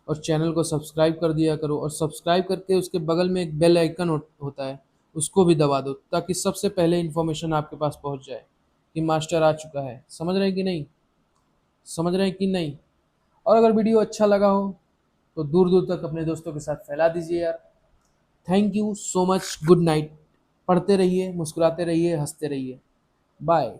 Speaker 1: और चैनल को सब्सक्राइब कर दिया करो, और सब्सक्राइब करके उसके बगल में एक बेल आइकन होता है, उसको भी दबा दो, ताकि सबसे पहले इन्फॉर्मेशन आपके पास पहुंच जाए कि मास्टर आ चुका है। समझ रहे हैं कि नहीं? समझ रहे हैं कि नहीं? और अगर वीडियो अच्छा लगा हो तो दूर दूर तक अपने दोस्तों के साथ फैला दीजिए यार। Thank you so much, good night. पढ़ते रहिए, मुस्कुराते रहिए, हंसते रहिए। बाय।